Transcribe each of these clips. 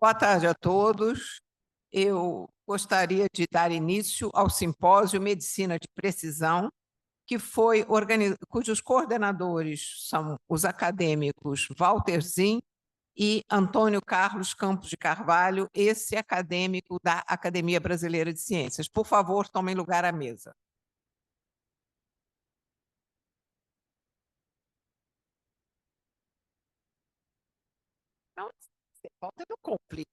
Boa tarde a todos. Eu gostaria de dar início ao simpósio Medicina de Precisão, cujos coordenadores são os acadêmicos Walter Zin e Antônio Carlos Campos de Carvalho, esse acadêmico da Academia Brasileira de Ciências. Por favor, tomem lugar à mesa. Não, você volta no conflito.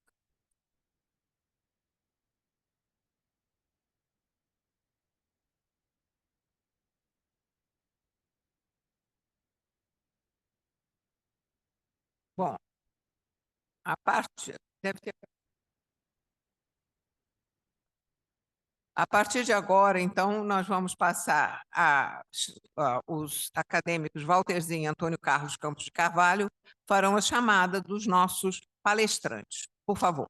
Bom, a parte deve ter. A partir de agora, então, nós vamos passar os acadêmicos Walterzinho e Antônio Carlos Campos de Carvalho farão a chamada dos nossos palestrantes. Por favor.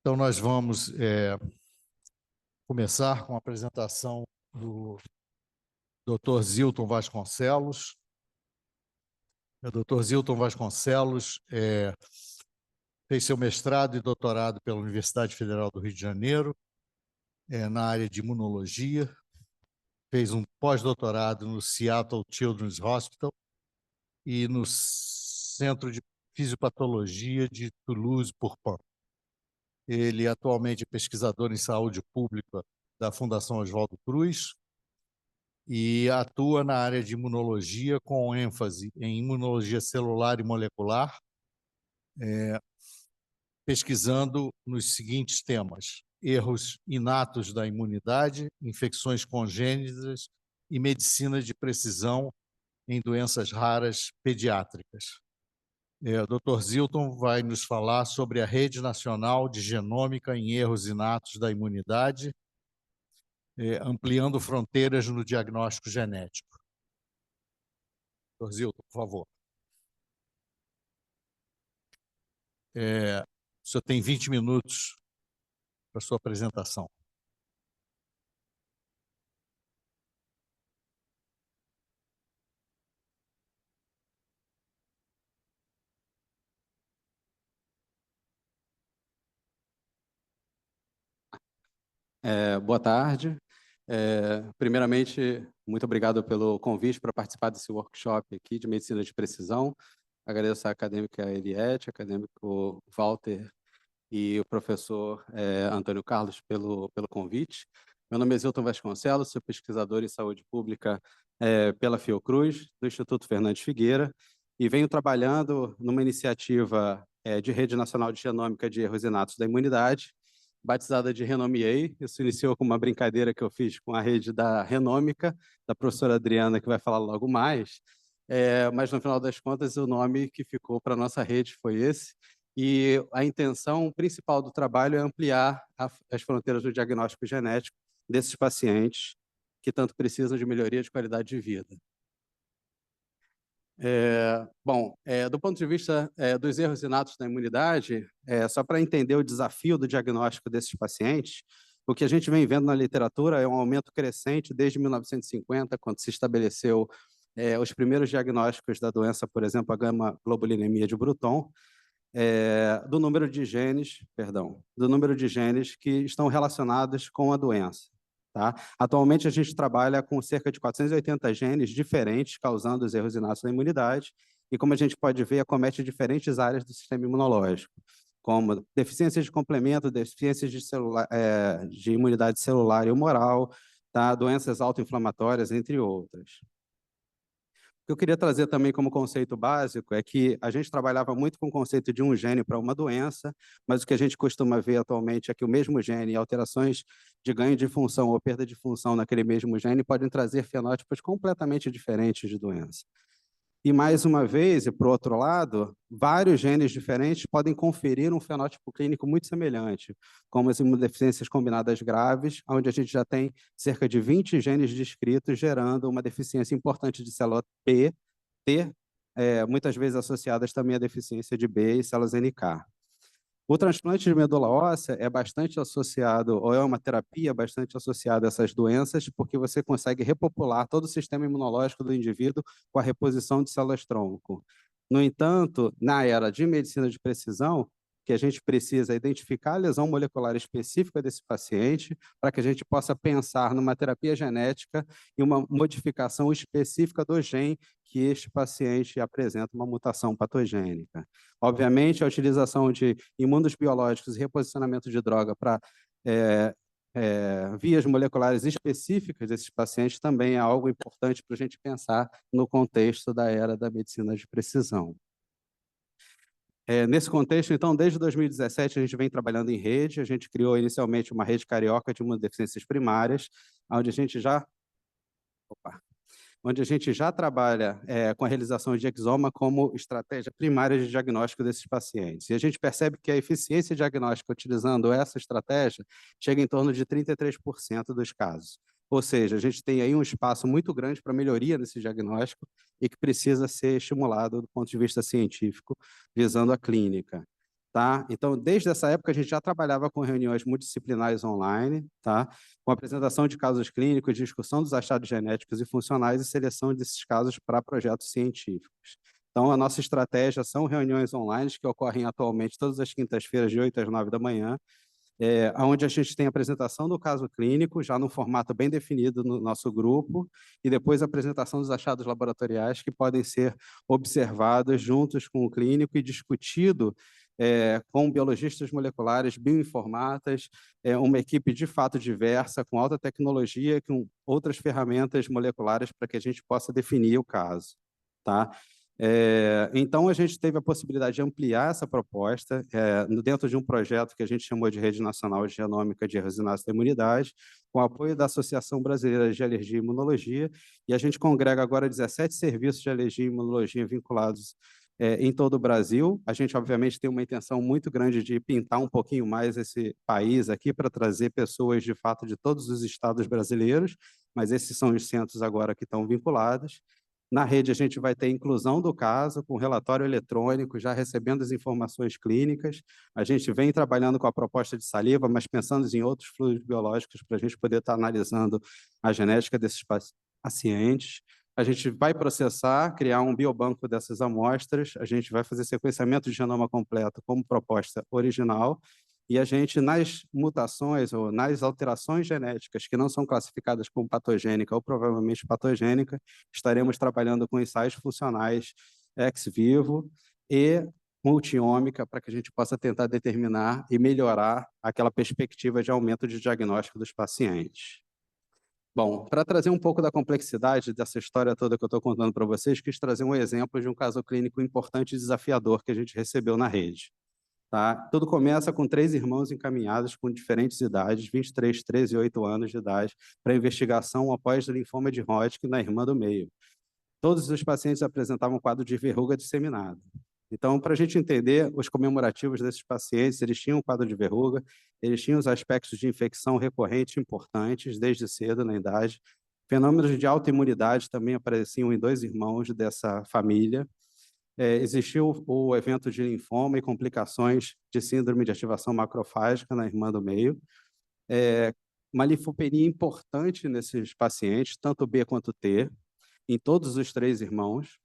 Então, nós vamos começar com a apresentação do Dr. Zilton Vasconcelos. O Dr. Zilton Vasconcelos fez seu mestrado e doutorado pela Universidade Federal do Rio de Janeiro, na área de imunologia. Fez um pós-doutorado no Seattle Children's Hospital e no Centro de Fisiopatologia de Toulouse-Pourpin. Ele atualmente é pesquisador em saúde pública da Fundação Oswaldo Cruz e atua na área de imunologia com ênfase em imunologia celular e molecular, pesquisando nos seguintes temas: erros inatos da imunidade, infecções congênitas e medicina de precisão em doenças raras pediátricas. O Dr. Zilton vai nos falar sobre a Rede Nacional de Genômica em Erros Inatos da Imunidade, ampliando fronteiras no diagnóstico genético. Dr. Zilton, por favor. O senhor tem 20 minutos para a sua apresentação. Boa tarde. Primeiramente, muito obrigado pelo convite para participar desse workshop aqui de Medicina de Precisão. Agradeço à acadêmica Eliette, acadêmico Walter e o professor Antônio Carlos pelo convite. Meu nome é Zilton Vasconcelos, sou pesquisador em saúde pública pela Fiocruz, do Instituto Fernandes Figueira, e venho trabalhando numa iniciativa de Rede Nacional de Genômica de Erros Inatos da Imunidade, batizada de Renomiei. Isso iniciou com uma brincadeira que eu fiz com a rede da Renômica, da professora Adriana, que vai falar logo mais, mas no final das contas o nome que ficou para a nossa rede foi esse, e a intenção principal do trabalho é ampliar as fronteiras do diagnóstico genético desses pacientes que tanto precisam de melhoria de qualidade de vida. Do ponto de vista dos erros inatos da imunidade, só para entender o desafio do diagnóstico desses pacientes, o que a gente vem vendo na literatura é um aumento crescente desde 1950, quando se estabeleceu os primeiros diagnósticos da doença, por exemplo, a gama-globulinemia de Bruton, do número de genes que estão relacionados com a doença. Tá? Atualmente, a gente trabalha com cerca de 480 genes diferentes causando os erros inatos da imunidade e, como a gente pode ver, acomete diferentes áreas do sistema imunológico, como deficiências de complemento, deficiências de imunidade celular e humoral, tá? Doenças autoinflamatórias, entre outras. O que eu queria trazer também como conceito básico é que a gente trabalhava muito com o conceito de um gene para uma doença, mas o que a gente costuma ver atualmente é que o mesmo gene e alterações de ganho de função ou perda de função naquele mesmo gene podem trazer fenótipos completamente diferentes de doença. E, mais uma vez, e por outro lado, vários genes diferentes podem conferir um fenótipo clínico muito semelhante, como as imunodeficiências combinadas graves, onde a gente já tem cerca de 20 genes descritos, gerando uma deficiência importante de célula P, T, muitas vezes associadas também à deficiência de B e células NK. O transplante de medula óssea é bastante associado, ou é uma terapia bastante associada a essas doenças, porque você consegue repopular todo o sistema imunológico do indivíduo com a reposição de células-tronco. No entanto, na era de medicina de precisão, que a gente precisa identificar a lesão molecular específica desse paciente, para que a gente possa pensar numa terapia genética e uma modificação específica do gene que este paciente apresenta uma mutação patogênica. Obviamente, a utilização de imunos biológicos e reposicionamento de droga para vias moleculares específicas desses pacientes também é algo importante para a gente pensar no contexto da era da medicina de precisão. Nesse contexto, então, desde 2017, a gente vem trabalhando em rede, a gente criou inicialmente uma rede carioca de imunodeficiências primárias, onde a gente já trabalha com a realização de exoma como estratégia primária de diagnóstico desses pacientes. E a gente percebe que a eficiência diagnóstica utilizando essa estratégia chega em torno de 33% dos casos. Ou seja, a gente tem aí um espaço muito grande para melhoria nesse diagnóstico e que precisa ser estimulado do ponto de vista científico, visando a clínica. Tá? Então, desde essa época, a gente já trabalhava com reuniões multidisciplinares online, tá? Com apresentação de casos clínicos, discussão dos achados genéticos e funcionais e seleção desses casos para projetos científicos. Então, a nossa estratégia são reuniões online que ocorrem atualmente todas as quintas-feiras, de 8 às 9 da manhã, onde a gente tem a apresentação do caso clínico, já num formato bem definido no nosso grupo, e depois a apresentação dos achados laboratoriais que podem ser observados juntos com o clínico e discutido com biologistas moleculares, bioinformatas, uma equipe de fato diversa, com alta tecnologia, com outras ferramentas moleculares para que a gente possa definir o caso. Tá? Então, a gente teve a possibilidade de ampliar essa proposta dentro de um projeto que a gente chamou de Rede Nacional de Genômica de Resinácia da Imunidade, com apoio da Associação Brasileira de Alergia e Imunologia, e a gente congrega agora 17 serviços de alergia e imunologia vinculados em todo o Brasil. A gente, obviamente, tem uma intenção muito grande de pintar um pouquinho mais esse país aqui para trazer pessoas, de fato, de todos os estados brasileiros, mas esses são os centros agora que estão vinculados. Na rede, a gente vai ter inclusão do caso, com relatório eletrônico, já recebendo as informações clínicas. A gente vem trabalhando com a proposta de saliva, mas pensando em outros fluidos biológicos para a gente poder estar analisando a genética desses pacientes. A gente vai processar, criar um biobanco dessas amostras, a gente vai fazer sequenciamento de genoma completo como proposta original, e a gente, nas mutações ou nas alterações genéticas que não são classificadas como patogênica ou provavelmente patogênica, estaremos trabalhando com ensaios funcionais ex vivo e multiômica para que a gente possa tentar determinar e melhorar aquela perspectiva de aumento de diagnóstico dos pacientes. Bom, para trazer um pouco da complexidade dessa história toda que eu estou contando para vocês, quis trazer um exemplo de um caso clínico importante e desafiador que a gente recebeu na rede. Tá? Tudo começa com 3 irmãos encaminhados com diferentes idades, 23, 13 e 8 anos de idade, para investigação após linfoma de Hodgkin na irmã do meio. Todos os pacientes apresentavam quadro de verruga disseminada. Então, para a gente entender os comemorativos desses pacientes, eles tinham um quadro de verruga, eles tinham os aspectos de infecção recorrente importantes, desde cedo na idade. Fenômenos de autoimunidade também apareciam em 2 irmãos dessa família. Existiu o evento de linfoma e complicações de síndrome de ativação macrofágica na irmã do meio. Uma linfopenia importante nesses pacientes, tanto B quanto T, em todos os 3 irmãos.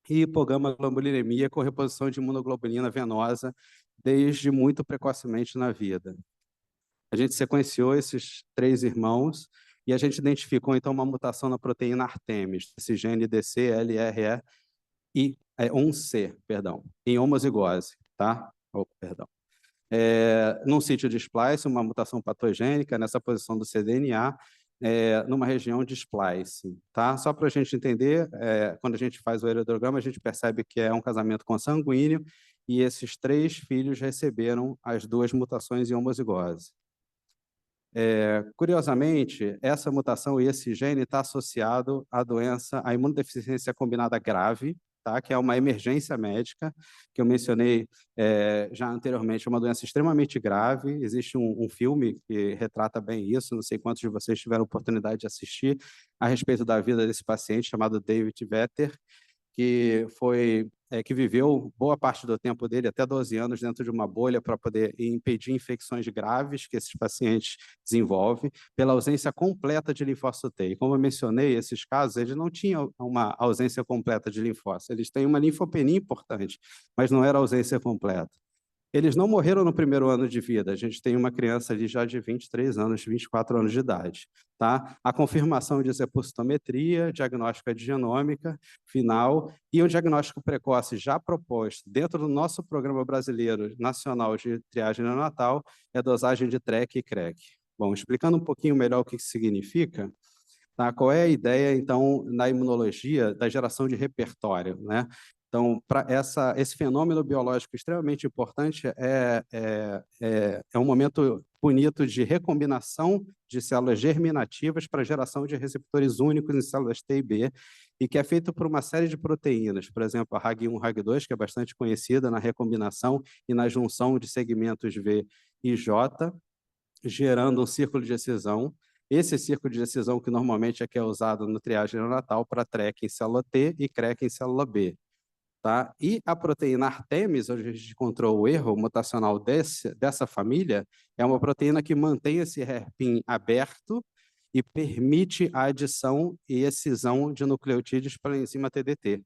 E hipogama-globulinemia com reposição de imunoglobulina venosa desde muito precocemente na vida. A gente sequenciou esses 3 irmãos e a gente identificou, então, uma mutação na proteína Artemis, esse gene DC-LRE, e 1C, perdão, em homozigose, tá? Perdão. Num sítio de splice, uma mutação patogênica nessa posição do cDNA, numa região de splice, tá? Só para a gente entender, quando a gente faz o heredograma, a gente percebe que é um casamento consanguíneo e esses 3 filhos receberam as 2 mutações em homozigose. Curiosamente, essa mutação e esse gene está associado à doença, à imunodeficiência combinada grave, tá? Que é uma emergência médica, que eu mencionei já anteriormente, é uma doença extremamente grave. Existe um filme que retrata bem isso, não sei quantos de vocês tiveram oportunidade de assistir, a respeito da vida desse paciente, chamado David Vetter, que foi que viveu boa parte do tempo dele, até 12 anos, dentro de uma bolha para poder impedir infecções graves que esses pacientes desenvolvem, pela ausência completa de linfócito T. E como eu mencionei, esses casos, eles não tinham uma ausência completa de linfócito, eles têm uma linfopenia importante, mas não era ausência completa. Eles não morreram no primeiro ano de vida. A gente tem uma criança ali já de 23 anos, 24 anos de idade. Tá? A confirmação disso é por citometria, diagnóstico de genômica final e um diagnóstico precoce já proposto dentro do nosso Programa Brasileiro Nacional de Triagem Neonatal é a dosagem de TREC e CREC. Bom, explicando um pouquinho melhor o que isso significa, tá? Qual é a ideia, então, na imunologia da geração de repertório, né? Então, para esse fenômeno biológico extremamente importante é um momento bonito de recombinação de células germinativas para geração de receptores únicos em células T e B, e que é feito por uma série de proteínas, por exemplo, a RAG1, RAG2, que é bastante conhecida na recombinação e na junção de segmentos V e J, gerando um círculo de excisão. Esse círculo de excisão que normalmente é usado no triagem neonatal para TREC em célula T e CREC em célula B. Tá? E a proteína Artemis, onde a gente encontrou o erro mutacional dessa família, é uma proteína que mantém esse hairpin aberto e permite a adição e excisão de nucleotídeos pela enzima TDT,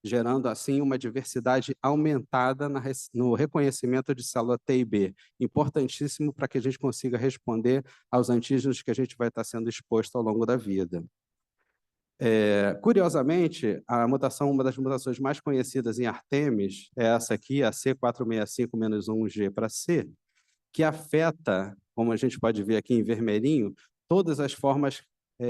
gerando, assim, uma diversidade aumentada no reconhecimento de célula T e B, importantíssimo para que a gente consiga responder aos antígenos que a gente vai estar sendo exposto ao longo da vida. Curiosamente, uma das mutações mais conhecidas em Artemis é essa aqui, a C465-1G para C, que afeta, como a gente pode ver aqui em vermelhinho, todas as formas,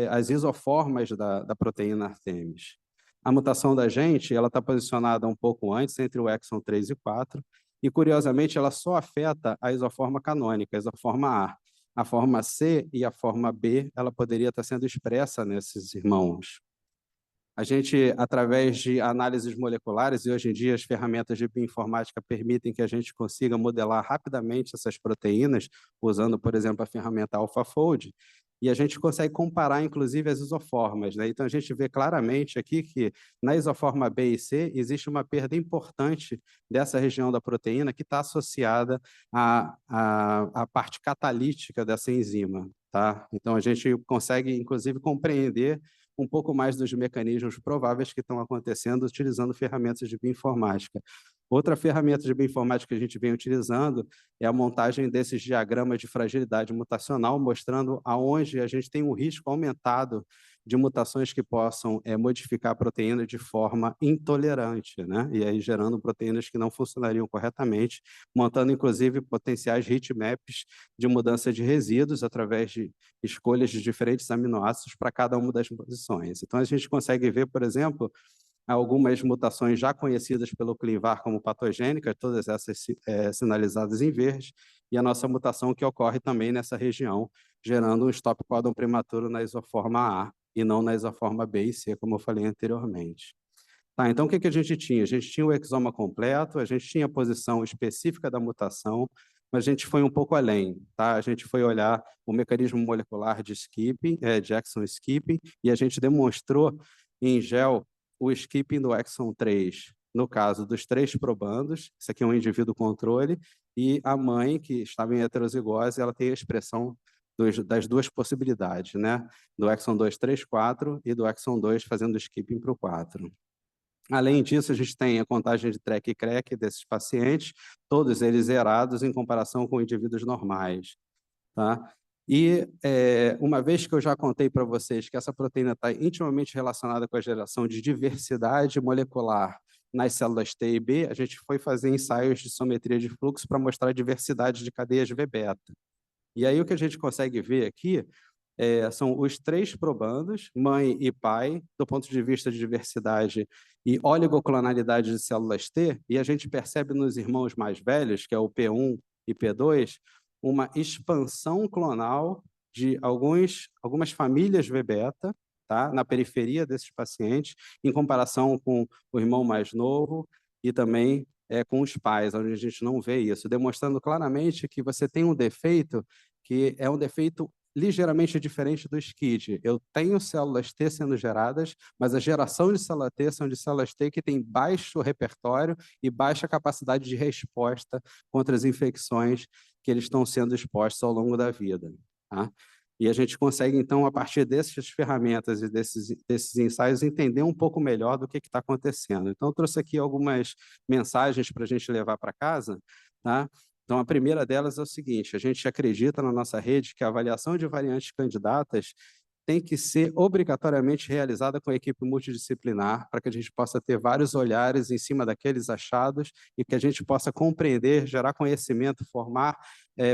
as isoformas da proteína Artemis. A mutação da gente, ela está posicionada um pouco antes, entre o exon 3 e 4, e curiosamente ela só afeta a isoforma canônica, a isoforma A. A forma C e a forma B, ela poderia estar sendo expressa nesses irmãos. A gente, através de análises moleculares, e hoje em dia as ferramentas de bioinformática permitem que a gente consiga modelar rapidamente essas proteínas, usando, por exemplo, a ferramenta AlphaFold, e a gente consegue comparar, inclusive, as isoformas, né? Então, a gente vê claramente aqui que na isoforma B e C existe uma perda importante dessa região da proteína que está associada à parte catalítica dessa enzima, tá? Então, a gente consegue, inclusive, compreender um pouco mais dos mecanismos prováveis que estão acontecendo utilizando ferramentas de bioinformática. Outra ferramenta de bioinformática que a gente vem utilizando é a montagem desses diagramas de fragilidade mutacional, mostrando aonde a gente tem um risco aumentado de mutações que possam modificar a proteína de forma intolerante, né? E aí gerando proteínas que não funcionariam corretamente, montando, inclusive, potenciais heatmaps de mudança de resíduos através de escolhas de diferentes aminoácidos para cada uma das posições. Então, a gente consegue ver, por exemplo, algumas mutações já conhecidas pelo ClinVar como patogênicas, todas essas sinalizadas em verde, e a nossa mutação que ocorre também nessa região, gerando um stop codon prematuro na isoforma A e não na isoforma B e C, como eu falei anteriormente. Tá, então, o que a gente tinha? A gente tinha o exoma completo, a gente tinha a posição específica da mutação, mas a gente foi um pouco além, tá? A gente foi olhar o mecanismo molecular de skipping, de exon skipping, e a gente demonstrou em gel o skipping do exon 3, no caso dos 3 probandos, isso aqui é um indivíduo controle, e a mãe, que estava em heterozigose, ela tem a expressão das duas possibilidades, né? Do exon 2, 3, 4 e do exon 2 fazendo skipping para o 4. Além disso, a gente tem a contagem de TREC e CREC desses pacientes, todos eles zerados em comparação com indivíduos normais, tá? E uma vez que eu já contei para vocês que essa proteína está intimamente relacionada com a geração de diversidade molecular nas células T e B, a gente foi fazer ensaios de sometria de fluxo para mostrar a diversidade de cadeias V-beta. E aí o que a gente consegue ver aqui são os 3 probandos, mãe e pai, do ponto de vista de diversidade e oligoclonalidade de células T, e a gente percebe nos irmãos mais velhos, que é o P1 e P2, uma expansão clonal de algumas famílias V-beta, tá? Na periferia desses pacientes, em comparação com o irmão mais novo e também com os pais, onde a gente não vê isso, demonstrando claramente que você tem um defeito que é um defeito ligeiramente diferente do SCID. Eu tenho células T sendo geradas, mas a geração de célula T são de células T que têm baixo repertório e baixa capacidade de resposta contra as infecções que eles estão sendo expostos ao longo da vida. Tá? E a gente consegue, então, a partir dessas ferramentas e desses ensaios, entender um pouco melhor do que está acontecendo. Então, eu trouxe aqui algumas mensagens para a gente levar para casa, tá? Então, a primeira delas é o seguinte: a gente acredita na nossa rede que a avaliação de variantes candidatas tem que ser obrigatoriamente realizada com a equipe multidisciplinar, para que a gente possa ter vários olhares em cima daqueles achados e que a gente possa compreender, gerar conhecimento, formar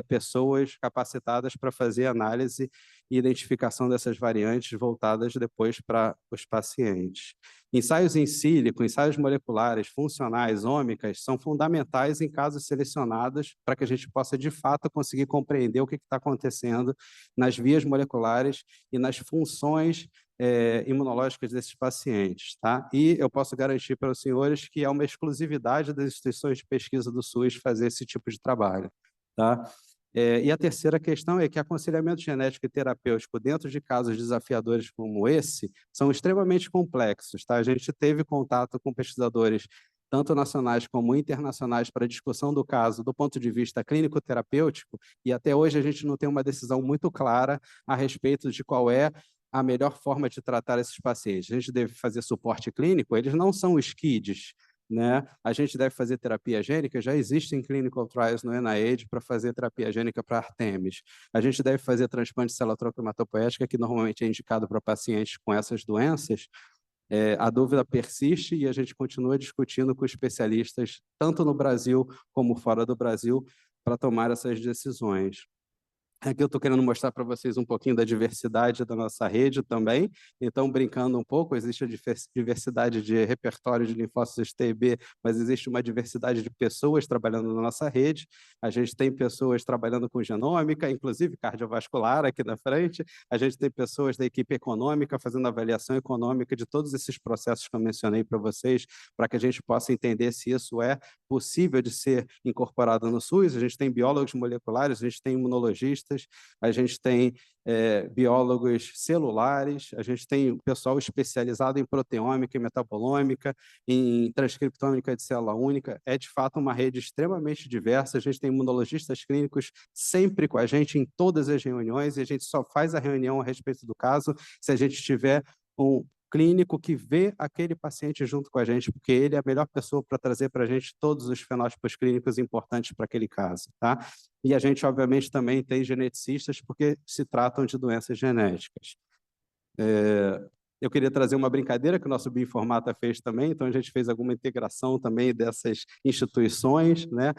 pessoas capacitadas para fazer análise e identificação dessas variantes voltadas depois para os pacientes. Ensaios em sílico, ensaios moleculares, funcionais, ômicas, são fundamentais em casos selecionados para que a gente possa, de fato, conseguir compreender o que está acontecendo nas vias moleculares e nas funções imunológicas desses pacientes. Tá? E eu posso garantir para os senhores que é uma exclusividade das instituições de pesquisa do SUS fazer esse tipo de trabalho. Tá? E a terceira questão é que aconselhamento genético e terapêutico dentro de casos desafiadores como esse são extremamente complexos. Tá? A gente teve contato com pesquisadores tanto nacionais como internacionais para discussão do caso do ponto de vista clínico-terapêutico, e até hoje a gente não tem uma decisão muito clara a respeito de qual é a melhor forma de tratar esses pacientes. A gente deve fazer suporte clínico, eles não são SCIDs, né? A gente deve fazer terapia gênica, já existem clinical trials no NIH para fazer terapia gênica para Artemis. A gente deve fazer transplante de célula tronco hematopoética, que normalmente é indicado para pacientes com essas doenças. A dúvida persiste e a gente continua discutindo com especialistas, tanto no Brasil como fora do Brasil, para tomar essas decisões. Aqui eu estou querendo mostrar para vocês um pouquinho da diversidade da nossa rede também. Então, brincando um pouco, existe a diversidade de repertório de linfócitos T e B, mas existe uma diversidade de pessoas trabalhando na nossa rede. A gente tem pessoas trabalhando com genômica, inclusive cardiovascular aqui na frente. A gente tem pessoas da equipe econômica fazendo avaliação econômica de todos esses processos que eu mencionei para vocês, para que a gente possa entender se isso é possível de ser incorporado no SUS. A gente tem biólogos moleculares, a gente tem imunologistas, a gente tem biólogos celulares, a gente tem pessoal especializado em proteômica e metabolômica, em transcriptômica de célula única. É, de fato, uma rede extremamente diversa. A gente tem imunologistas clínicos sempre com a gente em todas as reuniões, e a gente só faz a reunião a respeito do caso se a gente tiver um clínico que vê aquele paciente junto com a gente, porque ele é a melhor pessoa para trazer para a gente todos os fenótipos clínicos importantes para aquele caso, tá? E a gente, obviamente, também tem geneticistas, porque se tratam de doenças genéticas. Eu queria trazer uma brincadeira que o nosso Bioinformata fez também, então a gente fez alguma integração também dessas instituições, né?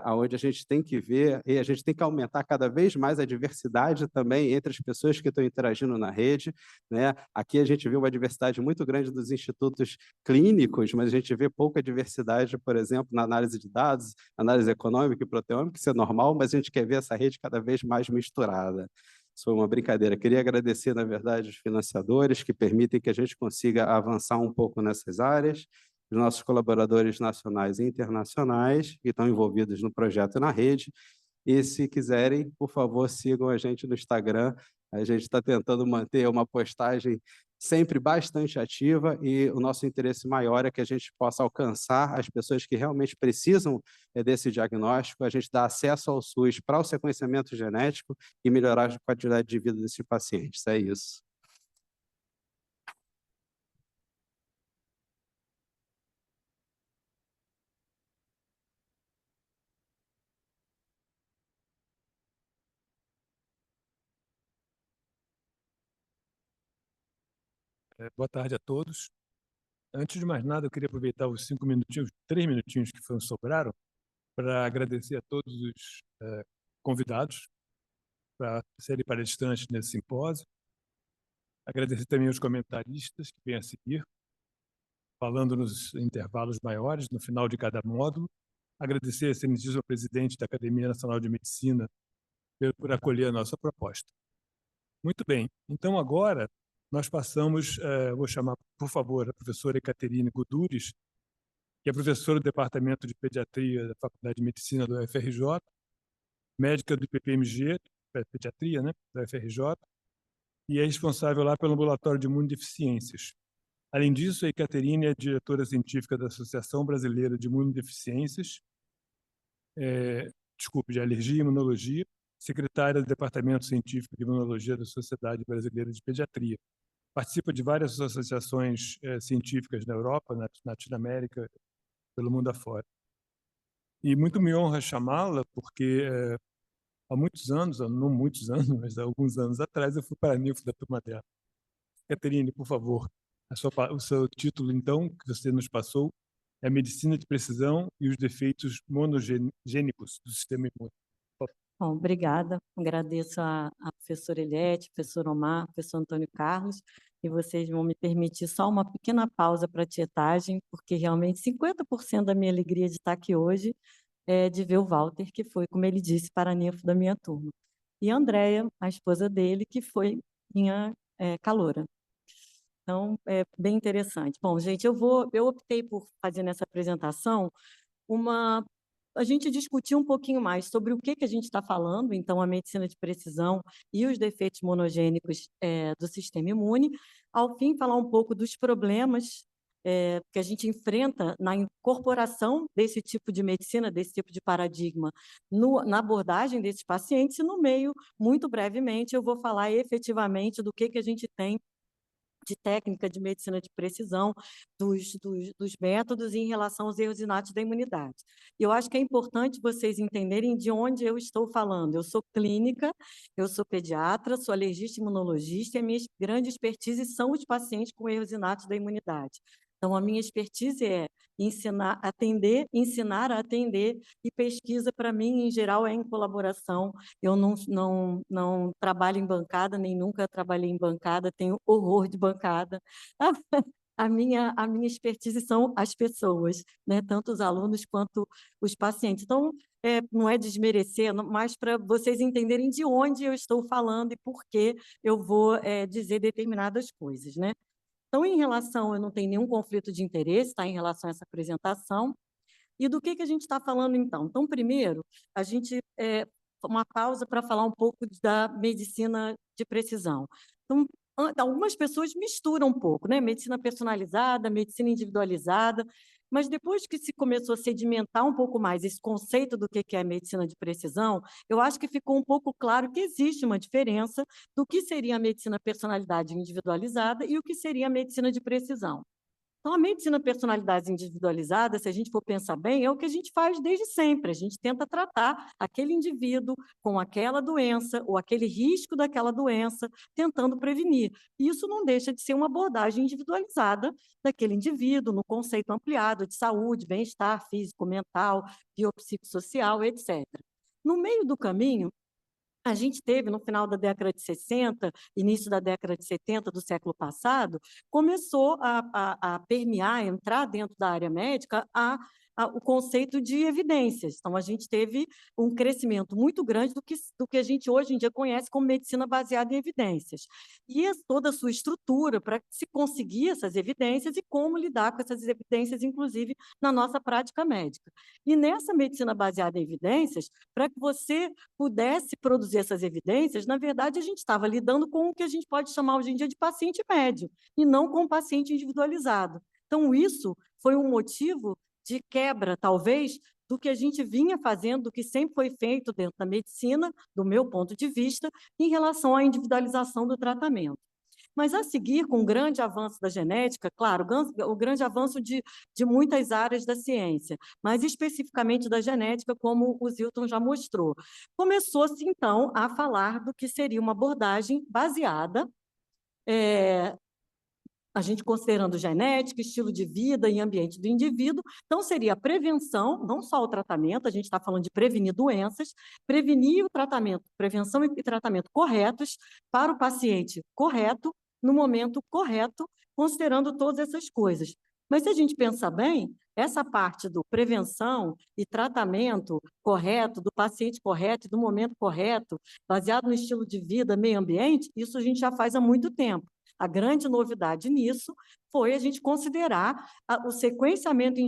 Onde a gente tem que ver, e a gente tem que aumentar cada vez mais a diversidade também entre as pessoas que estão interagindo na rede, né? Aqui a gente vê uma diversidade muito grande dos institutos clínicos, mas a gente vê pouca diversidade, por exemplo, na análise de dados, análise econômica e proteômica, isso é normal, mas a gente quer ver essa rede cada vez mais misturada. Isso foi uma brincadeira. Queria agradecer, na verdade, os financiadores que permitem que a gente consiga avançar um pouco nessas áreas, os nossos colaboradores nacionais e internacionais que estão envolvidos no projeto e na rede. E, se quiserem, por favor, sigam a gente no Instagram. A gente está tentando manter uma postagem sempre bastante ativa, e o nosso interesse maior é que a gente possa alcançar as pessoas que realmente precisam desse diagnóstico, a gente dar acesso ao SUS para o sequenciamento genético e melhorar a qualidade de vida desses pacientes. É isso. Boa tarde a todos. Antes de mais nada, eu queria aproveitar os 5 minutinhos, 3 minutinhos que sobraram, para agradecer a todos os convidados para serem palestrantes nesse simpósio. Agradecer também aos comentaristas que vêm a seguir, falando nos intervalos maiores, no final de cada módulo. Agradecer a excelentíssima presidente da Academia Nacional de Medicina por acolher a nossa proposta. Muito bem, então agora nós passamos, vou chamar, por favor, a professora Ekaterine Guduris, que é professora do Departamento de Pediatria da Faculdade de Medicina do UFRJ, médica do IPPMG, pediatria, né, da UFRJ, e é responsável lá pelo ambulatório de imunodeficiências. Além disso, a Ekaterine é diretora científica da Associação Brasileira de Imunodeficiências, de Alergia e Imunologia, secretária do Departamento Científico de Imunologia da Sociedade Brasileira de Pediatria. Participa de várias associações científicas na Europa, na Latinoamérica, pelo mundo afora. E muito me honra chamá-la, porque há muitos anos, não muitos anos, mas há alguns anos atrás, eu fui para a NIF da turma dela. Ekaterine, por favor, o seu título, então, que você nos passou, é Medicina de Precisão e os Defeitos Monogênicos do Sistema Imune. Bom, obrigada. Agradeço a professora Eliette, professor Omar, professor Antônio Carlos, e vocês vão me permitir só uma pequena pausa para a tietagem, porque realmente 50% da minha alegria de estar aqui hoje é de ver o Walter, que foi, como ele disse, paraninfo da minha turma. E a Andréia, a esposa dele, que foi minha caloura. Então, é bem interessante. Bom, gente, eu optei por fazer nessa apresentação a gente discutir um pouquinho mais sobre o que a gente está falando, então, a medicina de precisão e os defeitos monogênicos do sistema imune, ao fim, falar um pouco dos problemas que a gente enfrenta na incorporação desse tipo de medicina, desse tipo de paradigma, na abordagem desses pacientes, e no meio, muito brevemente, eu vou falar efetivamente do que a gente tem de técnica de medicina de precisão, dos métodos em relação aos erros inatos da imunidade. E eu acho que é importante vocês entenderem de onde eu estou falando. Eu sou clínica, eu sou pediatra, sou alergista e imunologista, e a minha grande expertise são os pacientes com erros inatos da imunidade. Então, a minha expertise é ensinar a atender, e pesquisa, para mim, em geral, é em colaboração. Eu não trabalho em bancada, nem nunca trabalhei em bancada, tenho horror de bancada. A minha expertise são as pessoas, né? Tanto os alunos quanto os pacientes. Então, não é desmerecer, mas para vocês entenderem de onde eu estou falando e por que eu vou dizer determinadas coisas, né? Então, em relação, eu não tenho nenhum conflito de interesse, tá, em relação a essa apresentação. E do que a gente está falando, então? Então, primeiro, a gente uma pausa para falar um pouco da medicina de precisão. Então, algumas pessoas misturam um pouco, né? Medicina personalizada, medicina individualizada, mas depois que se começou a sedimentar um pouco mais esse conceito do que é medicina de precisão, eu acho que ficou um pouco claro que existe uma diferença do que seria a medicina personalidade individualizada e o que seria a medicina de precisão. Então, a medicina personalidade individualizada, se a gente for pensar bem, é o que a gente faz desde sempre. A gente tenta tratar aquele indivíduo com aquela doença ou aquele risco daquela doença, tentando prevenir. E isso não deixa de ser uma abordagem individualizada daquele indivíduo, no conceito ampliado de saúde, bem-estar físico, mental, biopsicossocial, etc. No meio do caminho, a gente teve, no final da década de 60, início da década de 70 do século passado, começou a permear, a entrar dentro da área médica o conceito de evidências. Então, a gente teve um crescimento muito grande do que a gente hoje em dia conhece como medicina baseada em evidências. E toda a sua estrutura para se conseguir essas evidências e como lidar com essas evidências, inclusive, na nossa prática médica. E nessa medicina baseada em evidências, para que você pudesse produzir essas evidências, na verdade, a gente estava lidando com o que a gente pode chamar hoje em dia de paciente médio, e não com paciente individualizado. Então, isso foi um motivo de quebra, talvez, do que a gente vinha fazendo, do que sempre foi feito dentro da medicina, do meu ponto de vista, em relação à individualização do tratamento. Mas, a seguir, com o grande avanço da genética, claro, o grande avanço de muitas áreas da ciência, mas especificamente da genética, como o Zilton já mostrou, começou-se, então, a falar do que seria uma abordagem baseada a gente considerando genética, estilo de vida e ambiente do indivíduo. Então, seria a prevenção, não só o tratamento, a gente está falando de prevenir doenças, prevenir o tratamento, prevenção e tratamento corretos para o paciente correto, no momento correto, considerando todas essas coisas. Mas, se a gente pensar bem, essa parte do prevenção e tratamento correto, do paciente correto, do momento correto, baseado no estilo de vida, meio ambiente, isso a gente já faz há muito tempo. A grande novidade nisso foi a gente considerar o sequenciamento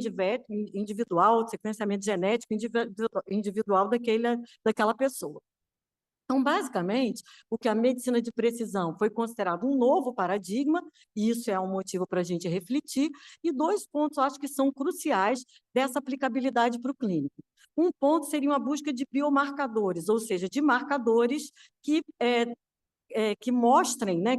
individual, o sequenciamento genético individual daquela pessoa. Então, basicamente, o que a medicina de precisão foi considerado um novo paradigma, e isso é um motivo para a gente refletir, e 2 pontos eu acho que são cruciais dessa aplicabilidade para o clínico. Um ponto seria uma busca de biomarcadores, ou seja, de marcadores que mostrem, né,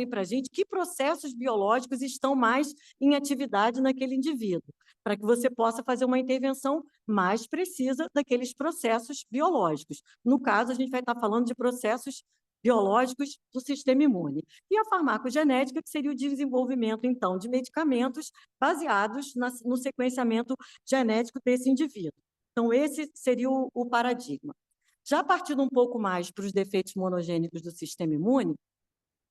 para a gente que processos biológicos estão mais em atividade naquele indivíduo, para que você possa fazer uma intervenção mais precisa daqueles processos biológicos. No caso, a gente vai estar falando de processos biológicos do sistema imune. E a farmacogenética, que seria o desenvolvimento, então, de medicamentos baseados no sequenciamento genético desse indivíduo. Então, esse seria o paradigma. Já partindo um pouco mais para os defeitos monogênicos do sistema imune, o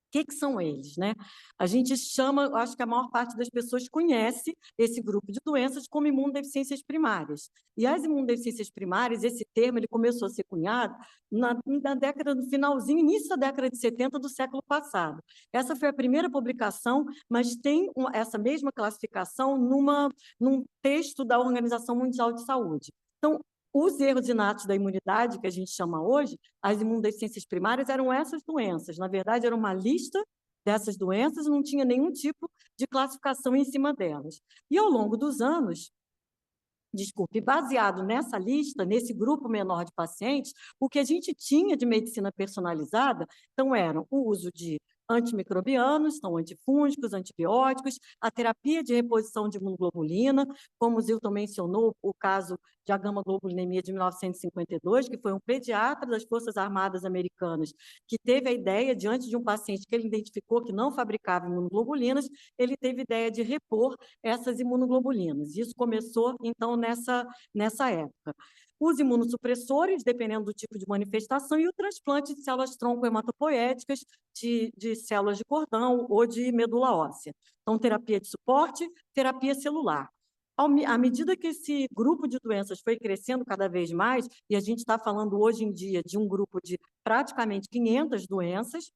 que são eles, né? A gente chama, acho que a maior parte das pessoas conhece esse grupo de doenças como imunodeficiências primárias. E as imunodeficiências primárias, esse termo, ele começou a ser cunhado na década, no finalzinho, início da década de 70 do século passado. Essa foi a primeira publicação, mas tem essa mesma classificação num texto da Organização Mundial de Saúde. Então, os erros inatos da imunidade, que a gente chama hoje, as imunodeficiências primárias, eram essas doenças. Na verdade, era uma lista dessas doenças e não tinha nenhum tipo de classificação em cima delas. E, ao longo dos anos, baseado nessa lista, nesse grupo menor de pacientes, o que a gente tinha de medicina personalizada, então, eram o uso de antimicrobianos, então antifúngicos, antibióticos, a terapia de reposição de imunoglobulina, como o Zilton mencionou, o caso de a gama-globulinemia de 1952, que foi um pediatra das Forças Armadas Americanas que teve a ideia, diante de um paciente que ele identificou que não fabricava imunoglobulinas, ele teve a ideia de repor essas imunoglobulinas. Isso começou, então, nessa época. Os imunossupressores, dependendo do tipo de manifestação, e o transplante de células tronco-hematopoéticas, de células de cordão ou de medula óssea. Então, terapia de suporte, terapia celular. À medida que esse grupo de doenças foi crescendo cada vez mais, e a gente está falando hoje em dia de um grupo de praticamente 500 doenças,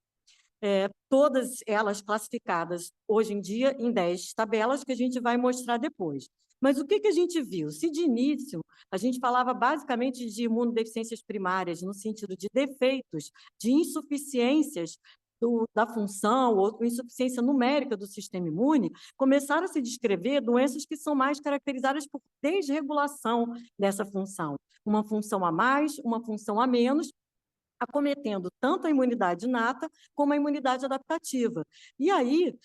todas elas classificadas hoje em dia em 10 tabelas que a gente vai mostrar depois. Mas o que a gente viu? Se de início a gente falava basicamente de imunodeficiências primárias, no sentido de defeitos, de insuficiências da função ou insuficiência numérica do sistema imune, começaram a se descrever doenças que são mais caracterizadas por desregulação dessa função. Uma função a mais, uma função a menos, acometendo tanto a imunidade inata como a imunidade adaptativa. E aí,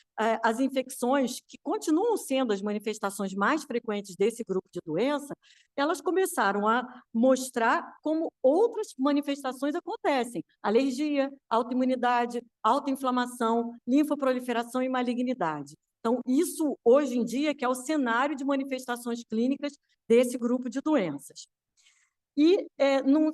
as infecções, que continuam sendo as manifestações mais frequentes desse grupo de doença, elas começaram a mostrar como outras manifestações acontecem: alergia, autoimunidade, autoinflamação, linfoproliferação e malignidade. Então, isso, hoje em dia, que é o cenário de manifestações clínicas desse grupo de doenças. E não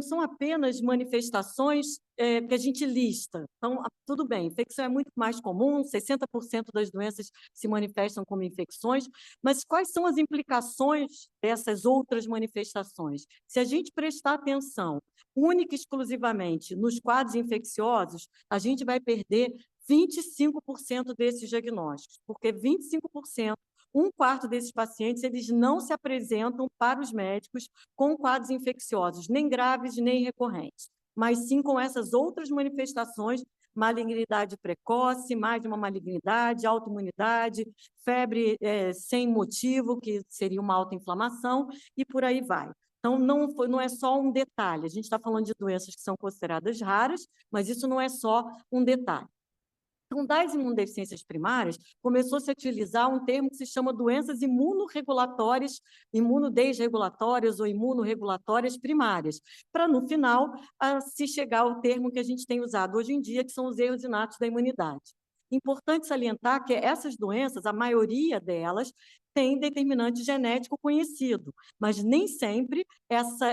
são apenas manifestações que a gente lista. Então, tudo bem, infecção é muito mais comum, 60% das doenças se manifestam como infecções, mas quais são as implicações dessas outras manifestações? Se a gente prestar atenção única e exclusivamente nos quadros infecciosos, a gente vai perder 25% desses diagnósticos, porque 25%, um quarto desses pacientes, eles não se apresentam para os médicos com quadros infecciosos, nem graves, nem recorrentes, mas sim com essas outras manifestações: malignidade precoce, mais de uma malignidade, autoimunidade, febre sem motivo, que seria uma autoinflamação, e por aí vai. Então, não é só um detalhe, a gente está falando de doenças que são consideradas raras, mas isso não é só um detalhe. Então, das imunodeficiências primárias, começou-se a utilizar um termo que se chama doenças imunorregulatórias, imunodesregulatórias ou imunorregulatórias primárias, para, no final, se chegar ao termo que a gente tem usado hoje em dia, que são os erros inatos da imunidade. Importante salientar que essas doenças, a maioria delas, tem determinante genético conhecido, mas nem sempre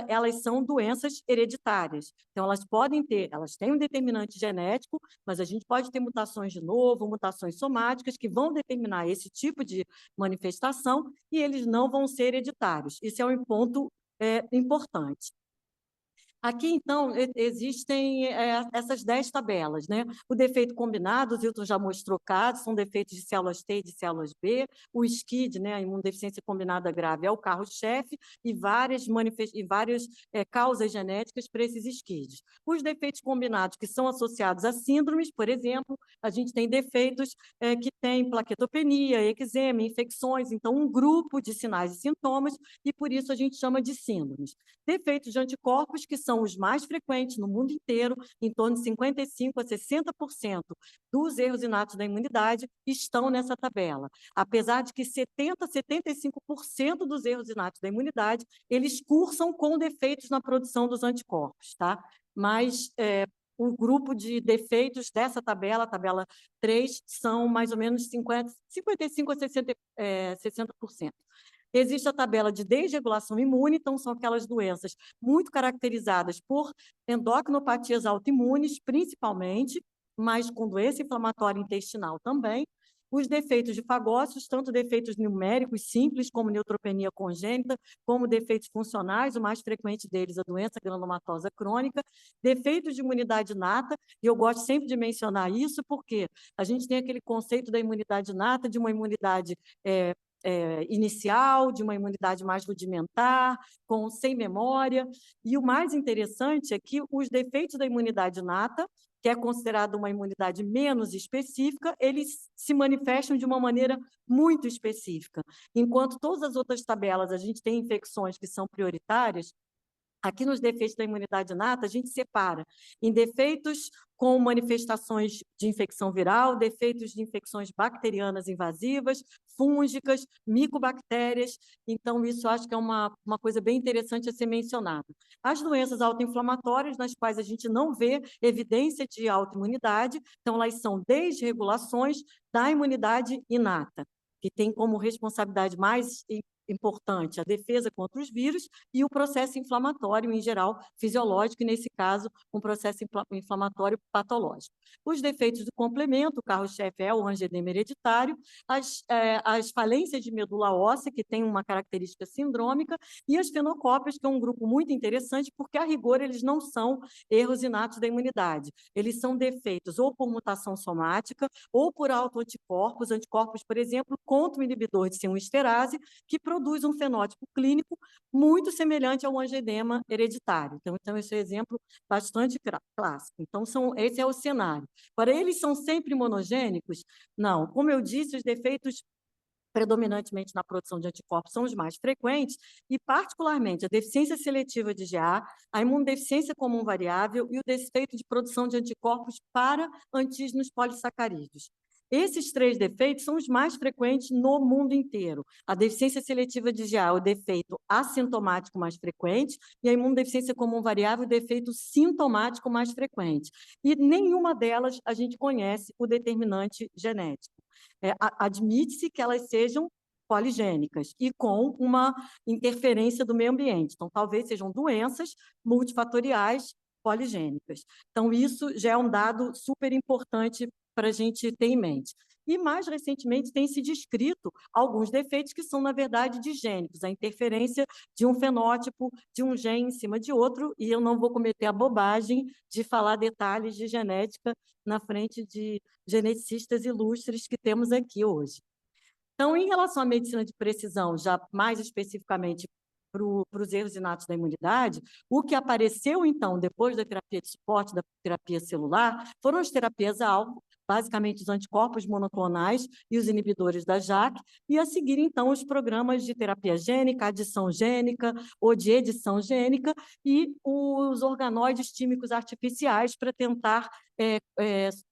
elas são doenças hereditárias. Então, elas têm um determinante genético, mas a gente pode ter mutações de novo, mutações somáticas, que vão determinar esse tipo de manifestação, e eles não vão ser hereditários. Isso é um ponto importante. Aqui, então, existem essas 10 tabelas, né? O defeito combinado, o Zilton já mostrou casos, são defeitos de células T e de células B. O SCID, né, a imunodeficiência combinada grave, é o carro-chefe e várias causas genéticas para esses SCIDs. Os defeitos combinados que são associados a síndromes, por exemplo, a gente tem defeitos que têm plaquetopenia, eczema, infecções, então um grupo de sinais e sintomas, e por isso a gente chama de síndromes. Defeitos de anticorpos, que são os mais frequentes no mundo inteiro, em torno de 55% a 60% dos erros inatos da imunidade estão nessa tabela. Apesar de que 70% a 75% dos erros inatos da imunidade, eles cursam com defeitos na produção dos anticorpos, tá? Mas o grupo de defeitos dessa tabela, a tabela 3, são mais ou menos 55% a 60%. Existe a tabela de desregulação imune, então são aquelas doenças muito caracterizadas por endocrinopatias autoimunes, principalmente, mas com doença inflamatória intestinal também. Os defeitos de fagócitos, tanto defeitos numéricos simples, como neutropenia congênita, como defeitos funcionais, o mais frequente deles a doença granulomatosa crônica, defeitos de imunidade inata, e eu gosto sempre de mencionar isso, porque a gente tem aquele conceito da imunidade inata, de uma imunidade inicial, de uma imunidade mais rudimentar, sem memória. E o mais interessante é que os defeitos da imunidade inata, que é considerada uma imunidade menos específica, eles se manifestam de uma maneira muito específica. Enquanto todas as outras tabelas a gente tem infecções que são prioritárias, aqui nos defeitos da imunidade inata, a gente separa em defeitos com manifestações de infecção viral, defeitos de infecções bacterianas invasivas, fúngicas, micobactérias. Então, isso acho que é uma coisa bem interessante a ser mencionada. As doenças autoinflamatórias, nas quais a gente não vê evidência de autoimunidade, então, elas são desregulações da imunidade inata, que tem como responsabilidade mais importante a defesa contra os vírus e o processo inflamatório, em geral, fisiológico, e, nesse caso, um processo inflamatório patológico. Os defeitos do complemento, o carro-chefe é o angioedema hereditário, as falências de medula óssea, que tem uma característica sindrômica, e as fenocópias, que é um grupo muito interessante, porque, a rigor, eles não são erros inatos da imunidade. Eles são defeitos ou por mutação somática, ou por autoanticorpos, anticorpos, por exemplo, contra o inibidor de C1 esterase, que produz um fenótipo clínico muito semelhante ao angioedema hereditário. Então esse é um exemplo bastante clássico. Então, esse é o cenário. Agora, eles são sempre monogênicos? Não. Como eu disse, os defeitos predominantemente na produção de anticorpos são os mais frequentes, e, particularmente, a deficiência seletiva de IgA, a imunodeficiência comum variável e o defeito de produção de anticorpos para antígenos polissacarídeos. Esses 3 defeitos são os mais frequentes no mundo inteiro. A deficiência seletiva de IgA é o defeito assintomático mais frequente, e a imunodeficiência comum variável é o defeito sintomático mais frequente. E nenhuma delas a gente conhece o determinante genético. Admite-se que elas sejam poligênicas e com uma interferência do meio ambiente. Então, talvez sejam doenças multifatoriais poligênicas. Então, isso já é um dado super importante para a gente ter em mente. E, mais recentemente, tem se descrito alguns defeitos que são, na verdade, digênicos, a interferência de um fenótipo, de um gene em cima de outro, e eu não vou cometer a bobagem de falar detalhes de genética na frente de geneticistas ilustres que temos aqui hoje. Então, em relação à medicina de precisão, já mais especificamente para os erros inatos da imunidade, o que apareceu, então, depois da terapia de suporte, da terapia celular, foram as terapias-alvo, basicamente os anticorpos monoclonais e os inibidores da JAK, e a seguir, então, os programas de terapia gênica, adição gênica ou de edição gênica, e os organoides tímicos artificiais para tentar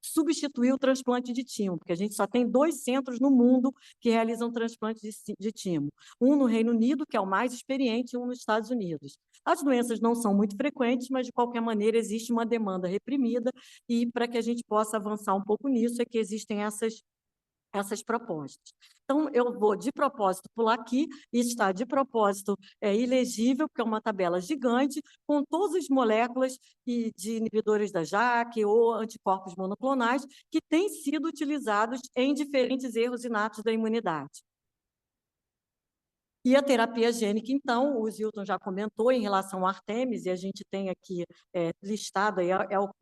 substituir o transplante de timo, porque a gente só tem 2 centros no mundo que realizam transplante de timo. Um no Reino Unido, que é o mais experiente, e um nos Estados Unidos. As doenças não são muito frequentes, mas, de qualquer maneira, existe uma demanda reprimida, e para que a gente possa avançar um pouco nisso, é que existem essas propostas. Então, eu vou, de propósito, pular aqui, e está, de propósito, ilegível, porque é uma tabela gigante, com todas as moléculas de inibidores da JAK ou anticorpos monoclonais que têm sido utilizados em diferentes erros inatos da imunidade. E a terapia gênica, então, o Zilton já comentou em relação ao Artemis, e a gente tem aqui listado, aí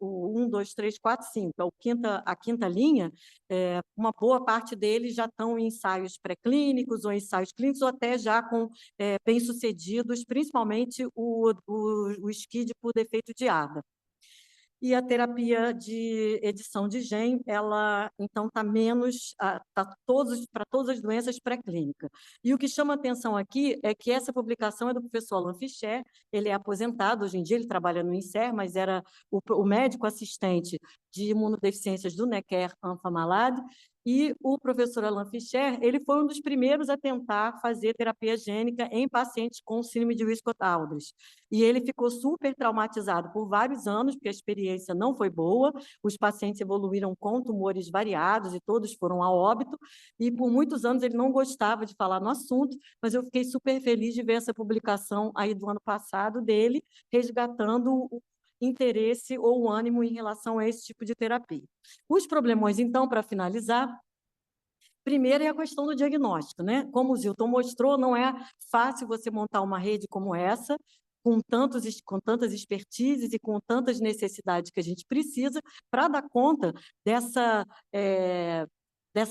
o 1, 2, 3, 4, 5, a quinta linha, uma boa parte deles já estão em ensaios pré-clínicos ou ensaios clínicos, ou até já com bem-sucedidos, principalmente o SCID por defeito de ADA. E a terapia de edição de gene, ela, então, está menos para todas as doenças pré-clínicas. E o que chama atenção aqui é que essa publicação é do professor Alan Fischer, ele é aposentado, hoje em dia ele trabalha no INSER, mas era o médico assistente de imunodeficiências do Necker Anfamalad, e o professor Alan Fischer, ele foi um dos primeiros a tentar fazer terapia gênica em pacientes com síndrome de Wiskott-Aldrich. E ele ficou super traumatizado por vários anos, porque a experiência não foi boa, os pacientes evoluíram com tumores variados e todos foram a óbito, e por muitos anos ele não gostava de falar no assunto, mas eu fiquei super feliz de ver essa publicação aí do ano passado dele, resgatando o interesse ou o ânimo em relação a esse tipo de terapia. Os problemões, então, para finalizar, primeiro é a questão do diagnóstico, né? Como o Zilton mostrou, não é fácil você montar uma rede como essa, com tantas expertises e com tantas necessidades que a gente precisa para dar conta dessa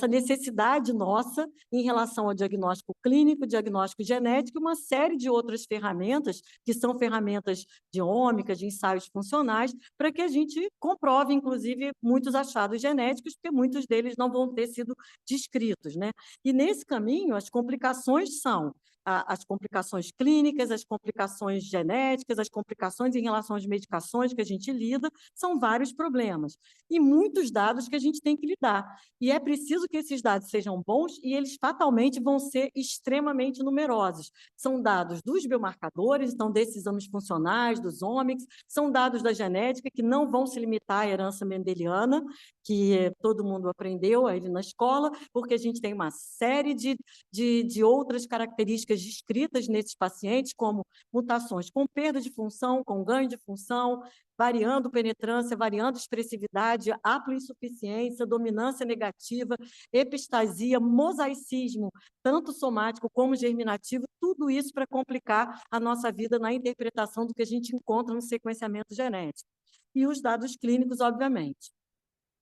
necessidade nossa em relação ao diagnóstico clínico, diagnóstico genético e uma série de outras ferramentas, que são ferramentas de ômica, de ensaios funcionais, para que a gente comprove, inclusive, muitos achados genéticos, porque muitos deles não vão ter sido descritos, né? E, nesse caminho, as complicações são as complicações clínicas, as complicações genéticas, as complicações em relação às medicações que a gente lida, são vários problemas. E muitos dados que a gente tem que lidar. E é preciso que esses dados sejam bons e eles fatalmente vão ser extremamente numerosos. São dados dos biomarcadores, então desses exames funcionais, dos ômics, são dados da genética que não vão se limitar à herança mendeliana, que todo mundo aprendeu aí na escola, porque a gente tem uma série de outras características descritas nesses pacientes, como mutações com perda de função, com ganho de função, variando penetrância, variando expressividade, haploinsuficiência, dominância negativa, epistasia, mosaicismo, tanto somático como germinativo, tudo isso para complicar a nossa vida na interpretação do que a gente encontra no sequenciamento genético. E os dados clínicos, obviamente.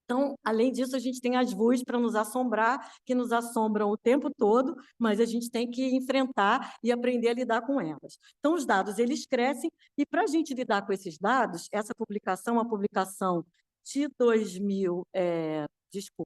Então, além disso, a gente tem as VUs para nos assombrar, que nos assombram o tempo todo, mas a gente tem que enfrentar e aprender a lidar com elas. Então, os dados, eles crescem, e para a gente lidar com esses dados, essa publicação, uma publicação de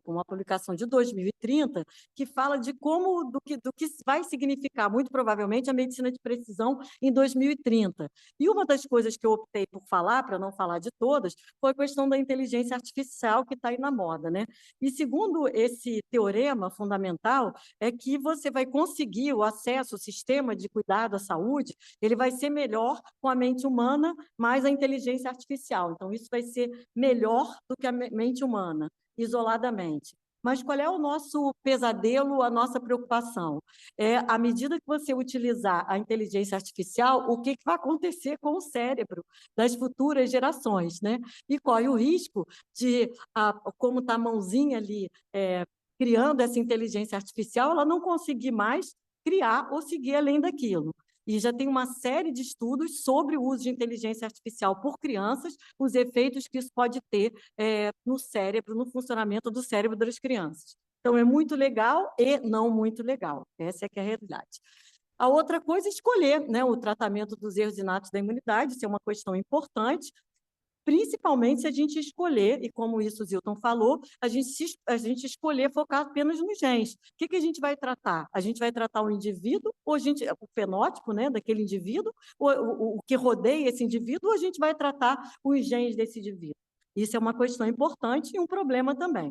uma publicação de 2030, que fala de do que vai significar, muito provavelmente, a medicina de precisão em 2030. E uma das coisas que eu optei por falar, para não falar de todas, foi a questão da inteligência artificial, que está aí na moda, né? E segundo esse teorema fundamental, é que você vai conseguir o acesso ao sistema de cuidado à saúde, ele vai ser melhor com a mente humana, mais a inteligência artificial. Então, isso vai ser melhor do que a mente humana, isoladamente. Mas qual é o nosso pesadelo, a nossa preocupação? À medida que você utilizar a inteligência artificial, o que vai acontecer com o cérebro das futuras gerações, né? E corre o risco de, como está a mãozinha ali, criando essa inteligência artificial, ela não conseguir mais criar ou seguir além daquilo. E já tem uma série de estudos sobre o uso de inteligência artificial por crianças, os efeitos que isso pode ter no cérebro, no funcionamento do cérebro das crianças. Então, é muito legal e não muito legal. Essa é que é a realidade. A outra coisa é escolher, né, o tratamento dos erros inatos da imunidade, isso é uma questão importante, principalmente se a gente escolher, e como isso o Zilton falou, a gente escolher focar apenas nos genes. O que a gente vai tratar? A gente vai tratar o indivíduo, ou o fenótipo, né, daquele indivíduo, ou o que rodeia esse indivíduo, ou a gente vai tratar os genes desse indivíduo? Isso é uma questão importante e um problema também.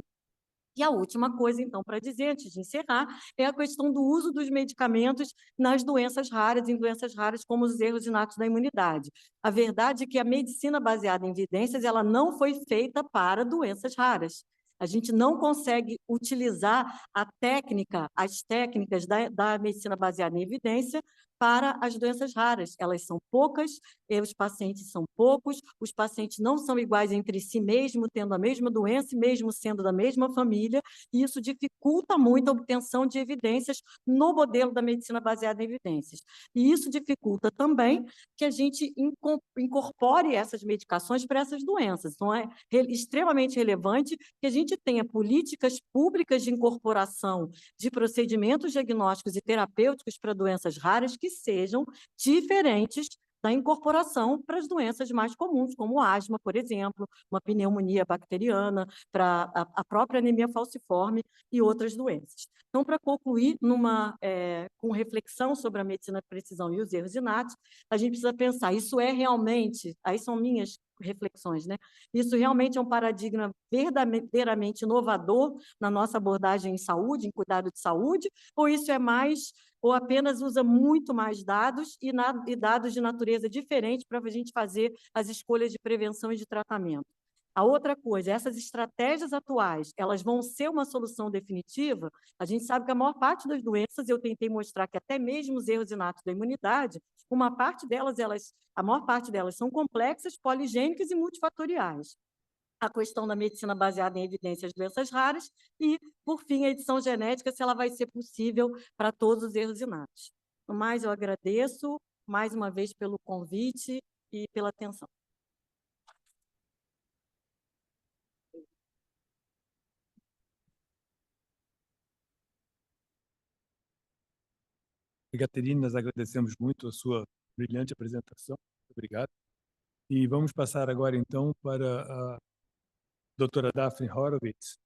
E a última coisa, então, para dizer, antes de encerrar, é a questão do uso dos medicamentos nas doenças raras, em doenças raras como os erros inatos da imunidade. A verdade é que a medicina baseada em evidências, ela não foi feita para doenças raras. A gente não consegue utilizar as técnicas da medicina baseada em evidência para as doenças raras. Elas são poucas, os pacientes são poucos, os pacientes não são iguais entre si, mesmo tendo a mesma doença e mesmo sendo da mesma família, e isso dificulta muito a obtenção de evidências no modelo da medicina baseada em evidências. E isso dificulta também que a gente incorpore essas medicações para essas doenças. Então, é extremamente relevante que a gente tenha políticas públicas de incorporação de procedimentos diagnósticos e terapêuticos para doenças raras que sejam diferentes da incorporação para as doenças mais comuns, como asma, por exemplo, uma pneumonia bacteriana, para a própria anemia falciforme e outras doenças. Então, para concluir, com reflexão sobre a medicina de precisão e os erros inatos, a gente precisa pensar, isso é realmente, aí são minhas reflexões, né? Isso realmente é um paradigma verdadeiramente inovador na nossa abordagem em saúde, em cuidado de saúde, ou isso é mais, ou apenas usa muito mais dados e dados de natureza diferente para a gente fazer as escolhas de prevenção e de tratamento? A outra coisa, essas estratégias atuais, elas vão ser uma solução definitiva? A gente sabe que a maior parte das doenças, eu tentei mostrar que até mesmo os erros inatos da imunidade, a maior parte delas são complexas, poligênicas e multifatoriais. A questão da medicina baseada em evidências de doenças raras e, por fim, a edição genética, se ela vai ser possível para todos os erros inatos. No mais, eu agradeço mais uma vez pelo convite e pela atenção. Caterine, nós agradecemos muito a sua brilhante apresentação. Obrigado. E vamos passar agora, então, para a doutora Daphne Horowitz,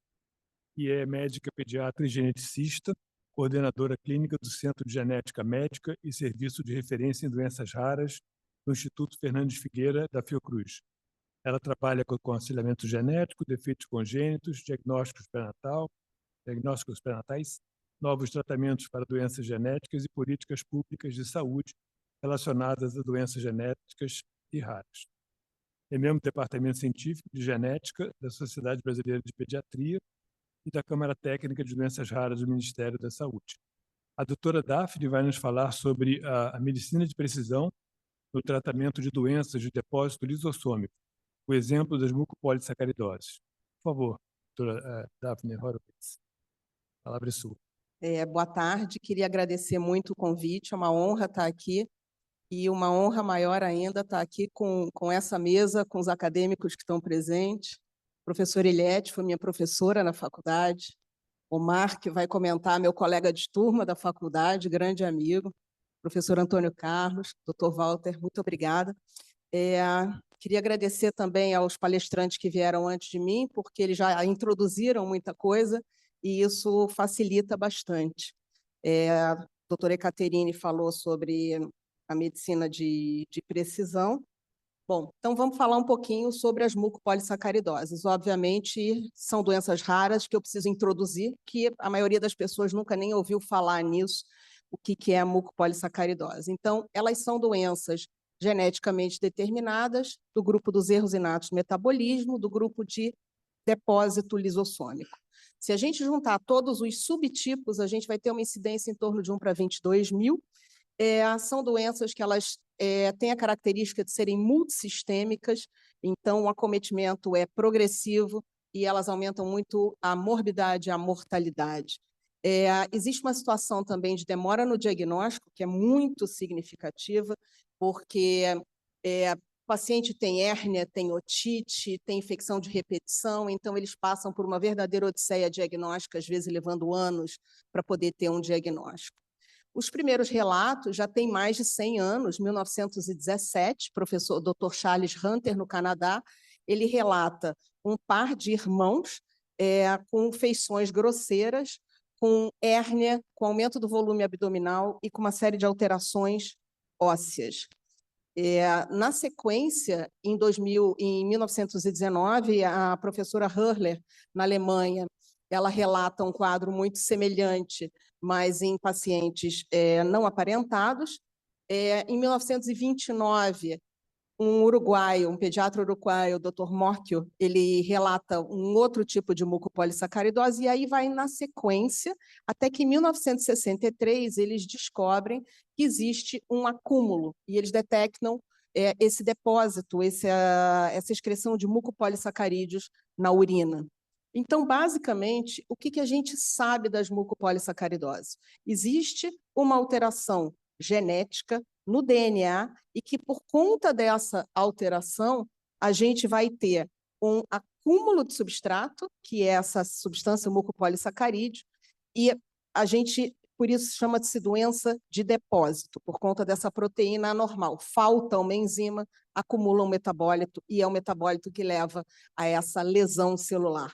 que é médica pediatra e geneticista, coordenadora clínica do Centro de Genética Médica e Serviço de Referência em Doenças Raras do Instituto Fernandes Figueira, da Fiocruz. Ela trabalha com aconselhamento genético, defeitos congênitos, diagnósticos pré-natais, novos tratamentos para doenças genéticas e políticas públicas de saúde relacionadas a doenças genéticas e raras. É membro do Departamento Científico de Genética da Sociedade Brasileira de Pediatria e da Câmara Técnica de Doenças Raras do Ministério da Saúde. A doutora Daphne vai nos falar sobre a medicina de precisão no tratamento de doenças de depósito lisossômico, o exemplo das mucopolissacaridoses. Por favor, doutora Daphne Horowitz, a palavra é sua. Boa tarde, queria agradecer muito o convite, é uma honra estar aqui e uma honra maior ainda estar aqui com essa mesa, com os acadêmicos que estão presentes. A professora Eliette foi minha professora na faculdade, Omar, que vai comentar, meu colega de turma da faculdade, grande amigo, professor Antônio Carlos, doutor Walter, muito obrigada. Queria agradecer também aos palestrantes que vieram antes de mim, porque eles já introduziram muita coisa, e isso facilita bastante. A doutora Caterine falou sobre a medicina de precisão. Bom, então vamos falar um pouquinho sobre as mucopolissacaridoses. Obviamente, são doenças raras que eu preciso introduzir, que a maioria das pessoas nunca nem ouviu falar nisso, o que é a mucopolissacaridose. Então, elas são doenças geneticamente determinadas, do grupo dos erros inatos do metabolismo, do grupo de depósito lisossômico. Se a gente juntar todos os subtipos, a gente vai ter uma incidência em torno de 1 para 22 mil. São doenças que elas têm a característica de serem multissistêmicas, então o acometimento é progressivo e elas aumentam muito a morbidade e a mortalidade. Existe uma situação também de demora no diagnóstico, que é muito significativa, porque o paciente tem hérnia, tem otite, tem infecção de repetição, então eles passam por uma verdadeira odisseia diagnóstica, às vezes levando anos para poder ter um diagnóstico. Os primeiros relatos já têm mais de 100 anos, 1917, professor Dr. Charles Hunter, no Canadá, ele relata um par de irmãos com feições grosseiras, com hérnia, com aumento do volume abdominal e com uma série de alterações ósseas. Na sequência, em 1919, a professora Hurler, na Alemanha, ela relata um quadro muito semelhante, mas em pacientes não aparentados. Em 1929, um uruguaio, um pediatra uruguaio, o Dr. Morchio, ele relata um outro tipo de mucopolissacaridose, e aí vai na sequência, até que em 1963 eles descobrem que existe um acúmulo, e eles detectam esse depósito, essa excreção de mucopolissacarídeos na urina. Então, basicamente, o que a gente sabe das mucopolissacaridoses? Existe uma alteração genética no DNA e que, por conta dessa alteração, a gente vai ter um acúmulo de substrato, que é essa substância mucopolissacarídeo, e a gente, por isso, chama-se doença de depósito, por conta dessa proteína anormal. Falta uma enzima, acumula um metabólito, e é o metabólito que leva a essa lesão celular.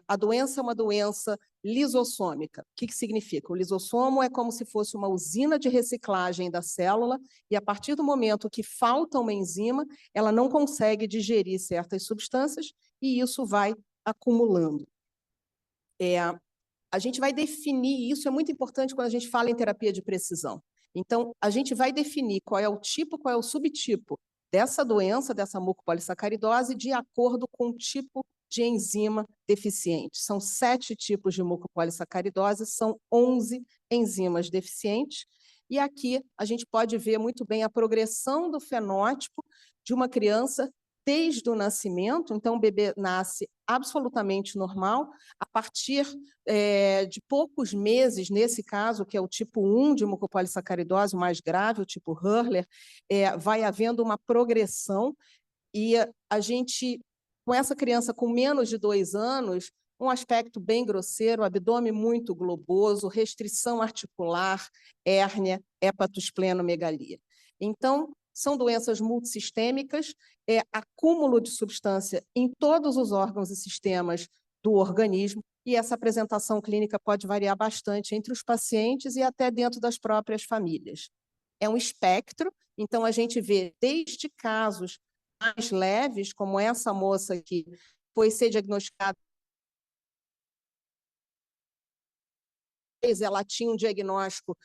A doença é uma doença lisossômica. O que significa? O lisossomo é como se fosse uma usina de reciclagem da célula, e a partir do momento que falta uma enzima, ela não consegue digerir certas substâncias, e isso vai acumulando. A gente vai definir, isso é muito importante quando a gente fala em terapia de precisão. Então, a gente vai definir qual é o tipo, qual é o subtipo dessa doença, dessa mucopolissacaridose, de acordo com o tipo de enzima deficiente. São 7 tipos de mucopolissacaridose, são 11 enzimas deficientes, e aqui a gente pode ver muito bem a progressão do fenótipo de uma criança desde o nascimento. Então, o bebê nasce absolutamente normal, a partir de poucos meses, nesse caso, que é o tipo 1 de mucopolissacaridose, o mais grave, o tipo Hurler, vai havendo uma progressão, e a gente, com essa criança com menos de 2 anos, um aspecto bem grosseiro, abdômen muito globoso, restrição articular, hérnia, hepatosplenomegalia. Então, são doenças multissistêmicas, acúmulo de substância em todos os órgãos e sistemas do organismo, e essa apresentação clínica pode variar bastante entre os pacientes e até dentro das próprias famílias. É um espectro, então a gente vê desde casos mais leves, como essa moça que foi ser diagnosticada, ela tinha um diagnóstico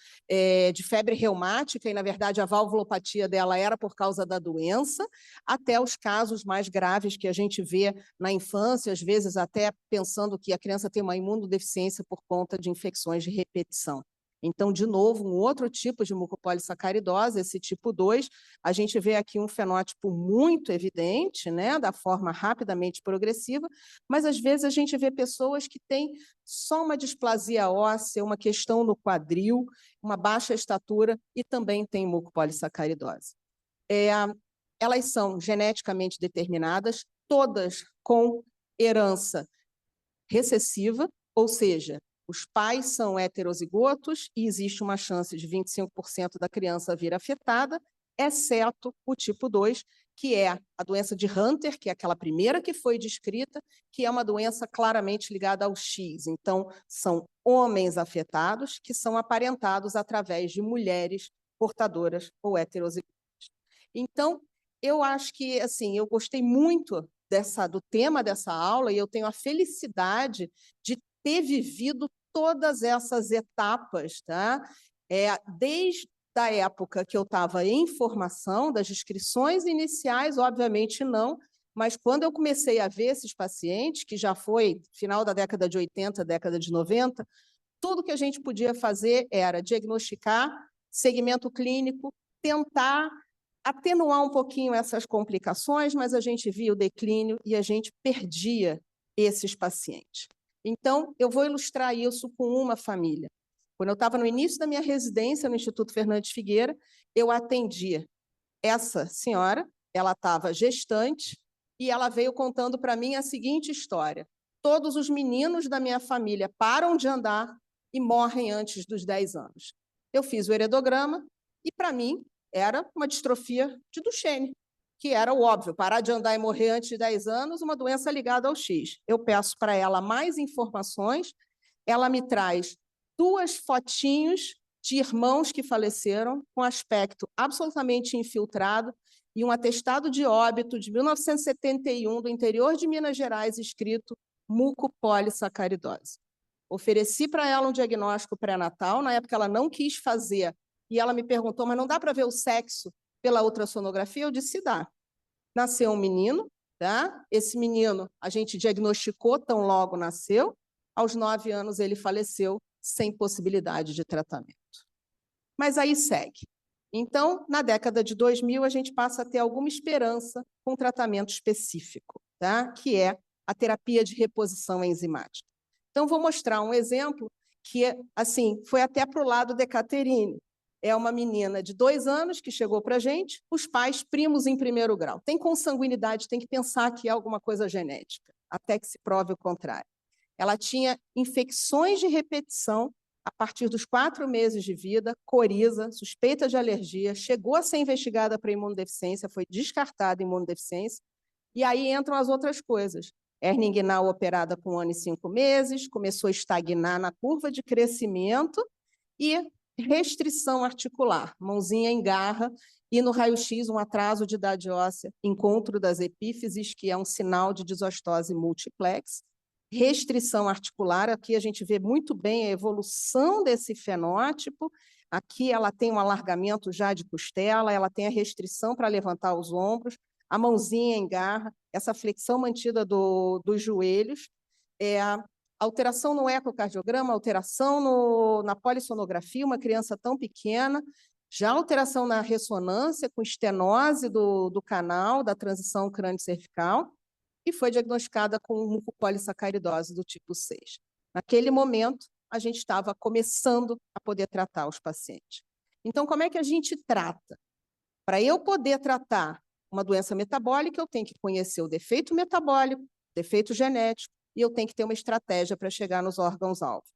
de febre reumática, e, na verdade, a valvulopatia dela era por causa da doença, até os casos mais graves que a gente vê na infância, às vezes até pensando que a criança tem uma imunodeficiência por conta de infecções de repetição. Então, de novo, um outro tipo de mucopolissacaridose, esse tipo 2, a gente vê aqui um fenótipo muito evidente, né, da forma rapidamente progressiva, mas às vezes a gente vê pessoas que têm só uma displasia óssea, uma questão no quadril, uma baixa estatura e também tem mucopolissacaridose. Elas são geneticamente determinadas, todas com herança recessiva, ou seja, os pais são heterozigotos e existe uma chance de 25% da criança vir afetada, exceto o tipo 2, que é a doença de Hunter, que é aquela primeira que foi descrita, que é uma doença claramente ligada ao X. Então, são homens afetados que são aparentados através de mulheres portadoras ou heterozigotas. Então, eu acho que, assim, eu gostei muito do tema dessa aula, e eu tenho a felicidade de ter vivido todas essas etapas, tá? Desde a época que eu estava em formação, das inscrições iniciais, obviamente não, mas quando eu comecei a ver esses pacientes, que já foi final da década de 80, década de 90, tudo que a gente podia fazer era diagnosticar, segmento clínico, tentar atenuar um pouquinho essas complicações, mas a gente via o declínio e a gente perdia esses pacientes. Então, eu vou ilustrar isso com uma família. Quando eu estava no início da minha residência no Instituto Fernandes Figueira, eu atendi essa senhora, ela estava gestante, e ela veio contando para mim a seguinte história: todos os meninos da minha família param de andar e morrem antes dos 10 anos. Eu fiz o heredograma e, para mim, era uma distrofia de Duchenne, que era o óbvio, parar de andar e morrer antes de 10 anos, uma doença ligada ao X. Eu peço para ela mais informações, ela me traz 2 fotinhos de irmãos que faleceram, com aspecto absolutamente infiltrado, e um atestado de óbito de 1971, do interior de Minas Gerais, escrito mucopolissacaridose. Ofereci para ela um diagnóstico pré-natal, na época ela não quis fazer, e ela me perguntou, mas não dá para ver o sexo pela ultrassonografia? Eu disse, dá. Nasceu um menino, tá? Esse menino a gente diagnosticou tão logo nasceu, aos 9 anos ele faleceu sem possibilidade de tratamento. Mas aí segue. Então, na década de 2000, a gente passa a ter alguma esperança com um tratamento específico, tá? Que é a terapia de reposição enzimática. Então, vou mostrar um exemplo que, assim, foi até para o lado de Caterine. É uma menina de 2 anos que chegou para a gente, os pais primos em primeiro grau. Tem consanguinidade, tem que pensar que é alguma coisa genética, até que se prove o contrário. Ela tinha infecções de repetição a partir dos 4 meses de vida, coriza, suspeita de alergia, chegou a ser investigada para imunodeficiência, foi descartada imunodeficiência, e aí entram as outras coisas. Hérnia inguinal operada com 1 ano e 5 meses, começou a estagnar na curva de crescimento e restrição articular, mãozinha em garra, e no raio-x um atraso de idade óssea, encontro das epífises, que é um sinal de desostose multiplex, restrição articular, aqui a gente vê muito bem a evolução desse fenótipo, aqui ela tem um alargamento já de costela, ela tem a restrição para levantar os ombros, a mãozinha em garra, essa flexão mantida dos joelhos, a alteração no ecocardiograma, alteração na polissonografia, uma criança tão pequena, já alteração na ressonância com estenose do canal, da transição crânio-cervical, e foi diagnosticada com mucopolissacaridose do tipo 6. Naquele momento, a gente estava começando a poder tratar os pacientes. Então, como é que a gente trata? Para eu poder tratar uma doença metabólica, eu tenho que conhecer o defeito metabólico, defeito genético, e eu tenho que ter uma estratégia para chegar nos órgãos-alvo.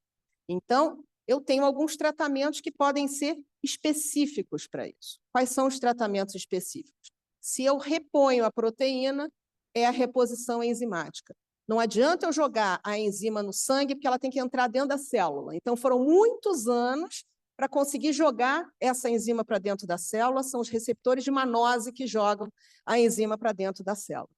Então, eu tenho alguns tratamentos que podem ser específicos para isso. Quais são os tratamentos específicos? Se eu reponho a proteína, é a reposição enzimática. Não adianta eu jogar a enzima no sangue, porque ela tem que entrar dentro da célula. Então, foram muitos anos para conseguir jogar essa enzima para dentro da célula, são os receptores de mannose que jogam a enzima para dentro da célula.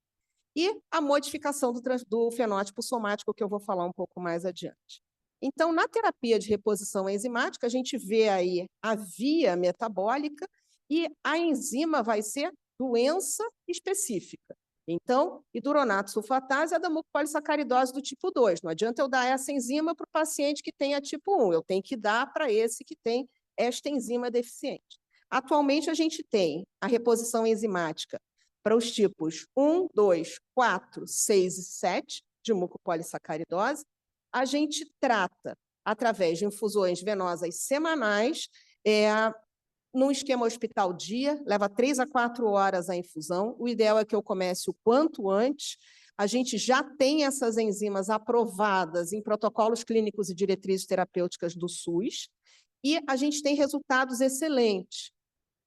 E a modificação do fenótipo somático, que eu vou falar um pouco mais adiante. Então, na terapia de reposição enzimática, a gente vê aí a via metabólica e a enzima vai ser doença específica. Então, hidronato sulfatase é da mucopolissacaridose do tipo 2. Não adianta eu dar essa enzima para o paciente que tem a tipo 1, eu tenho que dar para esse que tem esta enzima deficiente. Atualmente, a gente tem a reposição enzimática para os tipos 1, 2, 4, 6 e 7 de mucopolissacaridose. A gente trata através de infusões venosas semanais, num esquema hospital dia, leva 3 a 4 horas a infusão. O ideal é que eu comece o quanto antes. A gente já tem essas enzimas aprovadas em protocolos clínicos e diretrizes terapêuticas do SUS, e a gente tem resultados excelentes.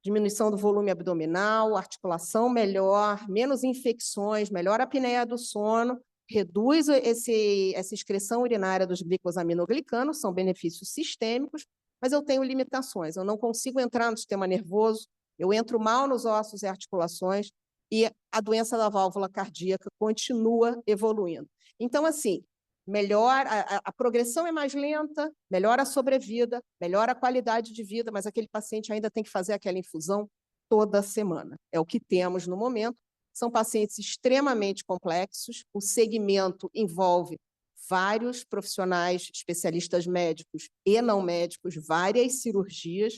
Diminuição do volume abdominal, articulação melhor, menos infecções, melhor apneia do sono, reduz essa excreção urinária dos glicosaminoglicanos, são benefícios sistêmicos, mas eu tenho limitações, eu não consigo entrar no sistema nervoso, eu entro mal nos ossos e articulações, e a doença da válvula cardíaca continua evoluindo. Então, assim, melhor, a progressão é mais lenta, melhora a sobrevida, melhora a qualidade de vida, mas aquele paciente ainda tem que fazer aquela infusão toda semana. É o que temos no momento. São pacientes extremamente complexos, o segmento envolve vários profissionais, especialistas médicos e não médicos, várias cirurgias.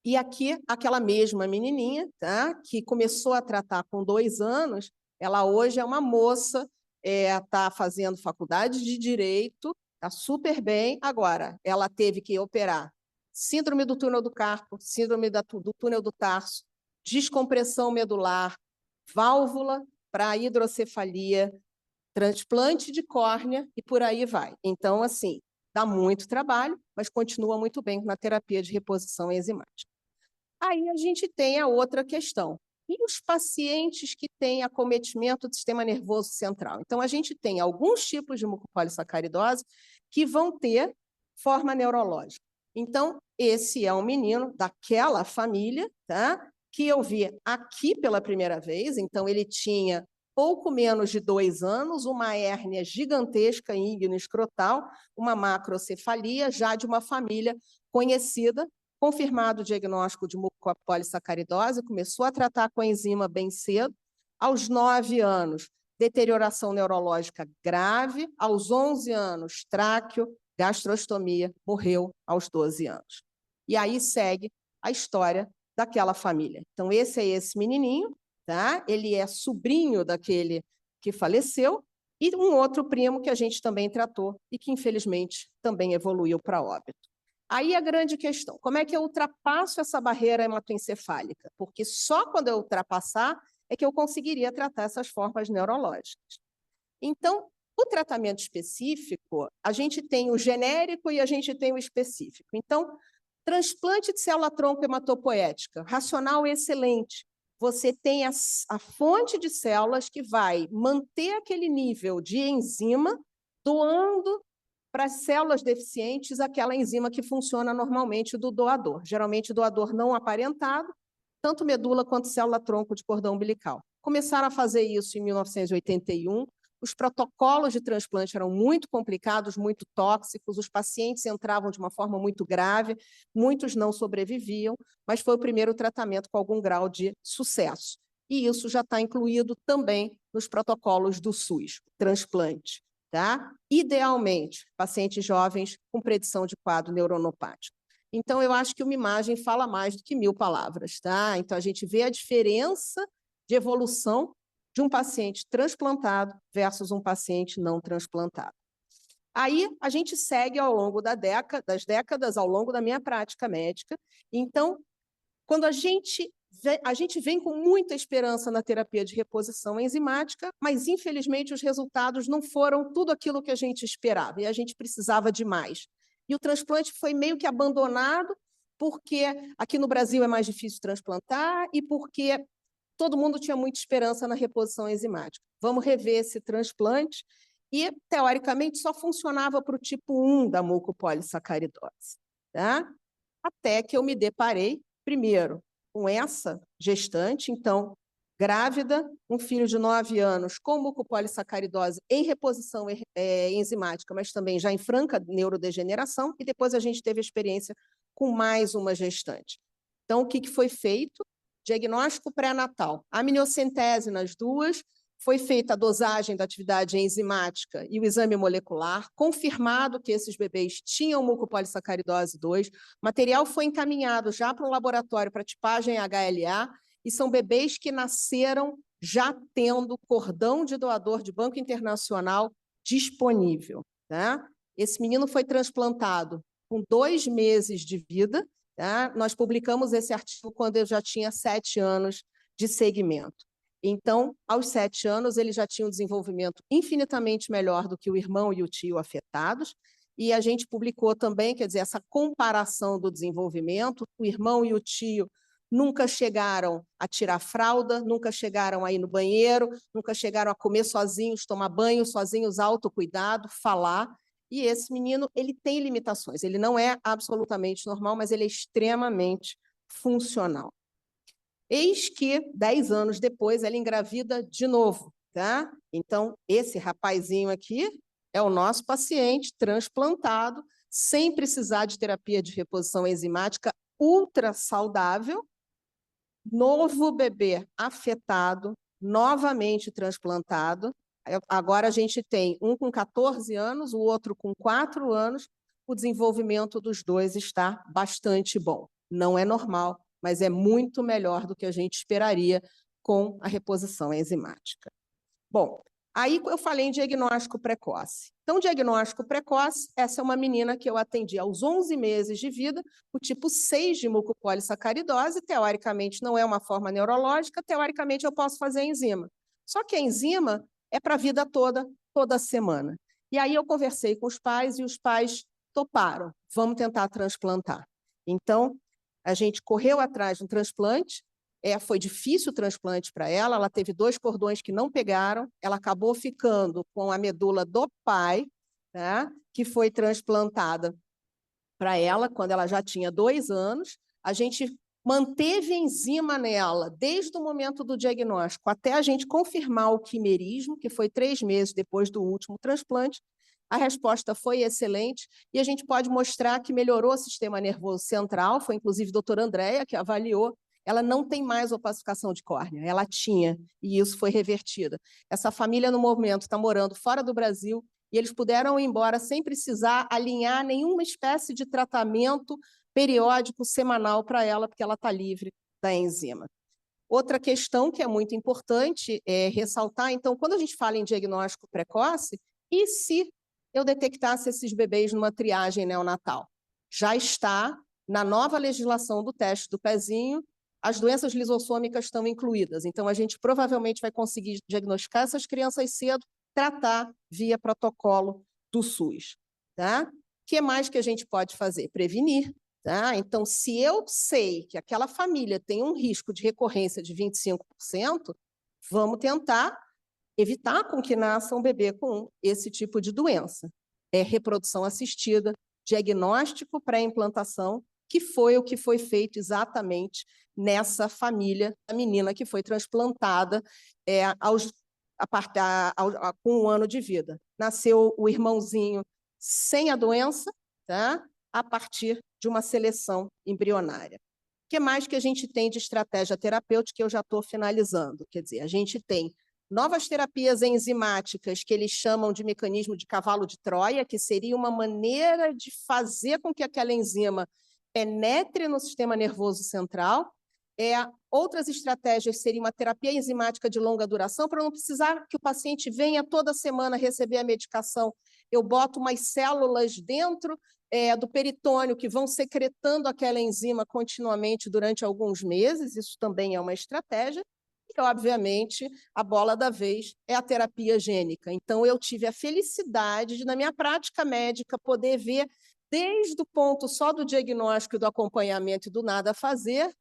E aqui, aquela mesma menininha, tá, que começou a tratar com 2 anos, ela hoje é uma moça, está fazendo faculdade de Direito, está super bem. Agora, ela teve que operar síndrome do túnel do carpo, síndrome do túnel do tarso, descompressão medular, válvula para hidrocefalia, transplante de córnea e por aí vai. Então, assim, dá muito trabalho, mas continua muito bem na terapia de reposição enzimática. Aí a gente tem a outra questão. E os pacientes que têm acometimento do sistema nervoso central? Então, a gente tem alguns tipos de mucopolissacaridose que vão ter forma neurológica. Então, esse é um menino daquela família, tá? Que eu vi aqui pela primeira vez. Então, ele tinha pouco menos de 2 anos, uma hérnia gigantesca ígneo-escrotal, uma macrocefalia, já de uma família conhecida, confirmado o diagnóstico de mucopolissacaridose, começou a tratar com a enzima bem cedo. Aos 9 anos, deterioração neurológica grave. Aos 11 anos, tráqueo, gastrostomia, morreu aos 12 anos. E aí segue a história daquela família. Então, esse é esse menininho, tá? Ele é sobrinho daquele que faleceu, e um outro primo que a gente também tratou e que, infelizmente, também evoluiu para óbito. Aí a grande questão, como é que eu ultrapasso essa barreira hematoencefálica? Porque só quando eu ultrapassar é que eu conseguiria tratar essas formas neurológicas. Então, o tratamento específico, a gente tem o genérico e a gente tem o específico. Então, transplante de célula-tronco hematopoética, racional excelente. Você tem a fonte de células que vai manter aquele nível de enzima, doando para as células deficientes aquela enzima que funciona normalmente do doador. Geralmente, doador não aparentado, tanto medula quanto célula-tronco de cordão umbilical. Começaram a fazer isso em 1981. Os protocolos de transplante eram muito complicados, muito tóxicos, os pacientes entravam de uma forma muito grave, muitos não sobreviviam, mas foi o primeiro tratamento com algum grau de sucesso. E isso já está incluído também nos protocolos do SUS, transplante. Tá? Idealmente, pacientes jovens com predição de quadro neuronopático. Então, eu acho que uma imagem fala mais do que 1000 palavras. Tá? Então, a gente vê a diferença de evolução de um paciente transplantado versus um paciente não transplantado. Aí, a gente segue ao longo das décadas, ao longo da minha prática médica. Então, quando a gente vem com muita esperança na terapia de reposição enzimática, mas, infelizmente, os resultados não foram tudo aquilo que a gente esperava, e a gente precisava de mais. E o transplante foi meio que abandonado, porque aqui no Brasil é mais difícil transplantar e porque todo mundo tinha muita esperança na reposição enzimática. Vamos rever esse transplante e, teoricamente, só funcionava para o tipo 1 da mucopolissacaridose. Tá? Até que eu me deparei, primeiro, com essa gestante, então, grávida, um filho de 9 anos com mucopolissacaridose em reposição enzimática, mas também já em franca neurodegeneração, e depois a gente teve a experiência com mais uma gestante. Então, o que foi feito? Diagnóstico pré-natal, amniocentese nas duas, foi feita a dosagem da atividade enzimática e o exame molecular, confirmado que esses bebês tinham mucopolissacaridose 2, o material foi encaminhado já para um laboratório para tipagem HLA, e são bebês que nasceram já tendo cordão de doador de banco internacional disponível. Tá? Esse menino foi transplantado com 2 meses de vida. Tá? Nós publicamos esse artigo quando eu já tinha 7 anos de segmento. Então, aos 7 anos, ele já tinha um desenvolvimento infinitamente melhor do que o irmão e o tio afetados, e a gente publicou também, quer dizer, essa comparação do desenvolvimento. O irmão e o tio nunca chegaram a tirar fralda, nunca chegaram a ir no banheiro, nunca chegaram a comer sozinhos, tomar banho sozinhos, autocuidado, falar. E esse menino, ele tem limitações, ele não é absolutamente normal, mas ele é extremamente funcional. Eis que, 10 anos depois, ela engravida de novo. Tá? Então, esse rapazinho aqui é o nosso paciente transplantado, sem precisar de terapia de reposição enzimática, ultra saudável, novo bebê afetado, novamente transplantado. Agora a gente tem um com 14 anos, o outro com 4 anos. O desenvolvimento dos dois está bastante bom. Não é normal, mas é muito melhor do que a gente esperaria com a reposição enzimática. Bom, aí eu falei em diagnóstico precoce. Então, diagnóstico precoce, essa é uma menina que eu atendi aos 11 meses de vida, o tipo 6 de mucopolissacaridose, teoricamente não é uma forma neurológica, teoricamente eu posso fazer enzima. Só que a enzima é para a vida toda, toda semana. E aí eu conversei com os pais e os pais toparam, vamos tentar transplantar. Então, a gente correu atrás de um transplante, foi difícil o transplante para ela, ela teve 2 cordões que não pegaram, ela acabou ficando com a medula do pai, tá? Que foi transplantada para ela quando ela já tinha 2 anos. A gente manteve enzima nela desde o momento do diagnóstico até a gente confirmar o quimerismo, que foi 3 meses depois do último transplante, A resposta foi excelente e a gente pode mostrar que melhorou o sistema nervoso central, foi inclusive a doutora Andréia que avaliou. Ela não tem mais opacificação de córnea, ela tinha, e isso foi revertido. Essa família, no momento, está morando fora do Brasil e eles puderam ir embora sem precisar alinhar nenhuma espécie de tratamento periódico, semanal para ela, porque ela está livre da enzima. Outra questão que é muito importante é ressaltar, então, quando a gente fala em diagnóstico precoce, e se eu detectasse esses bebês numa triagem neonatal? Já está na nova legislação do teste do pezinho, as doenças lisossômicas estão incluídas. Então, a gente provavelmente vai conseguir diagnosticar essas crianças cedo, tratar via protocolo do SUS. Tá? O que mais que a gente pode fazer? Prevenir. Tá? Então, se eu sei que aquela família tem um risco de recorrência de 25%, vamos tentar evitar com que nasça um bebê com esse tipo de doença. É reprodução assistida, diagnóstico pré-implantação, que foi o que foi feito exatamente nessa família, a menina que foi transplantada com 1 ano de vida. Nasceu o irmãozinho sem a doença, tá? A partir de uma seleção embrionária. O que mais que a gente tem de estratégia terapêutica? Eu já estou finalizando. Quer dizer, a gente tem novas terapias enzimáticas, que eles chamam de mecanismo de cavalo de Troia, que seria uma maneira de fazer com que aquela enzima penetre no sistema nervoso central. Outras estratégias seriam uma terapia enzimática de longa duração, para não precisar que o paciente venha toda semana receber a medicação. Eu boto umas células dentro do peritônio que vão secretando aquela enzima continuamente durante alguns meses, isso também é uma estratégia. E, obviamente, a bola da vez é a terapia gênica. Então, eu tive a felicidade de, na minha prática médica, poder ver desde o ponto só do diagnóstico e do acompanhamento e do nada fazer,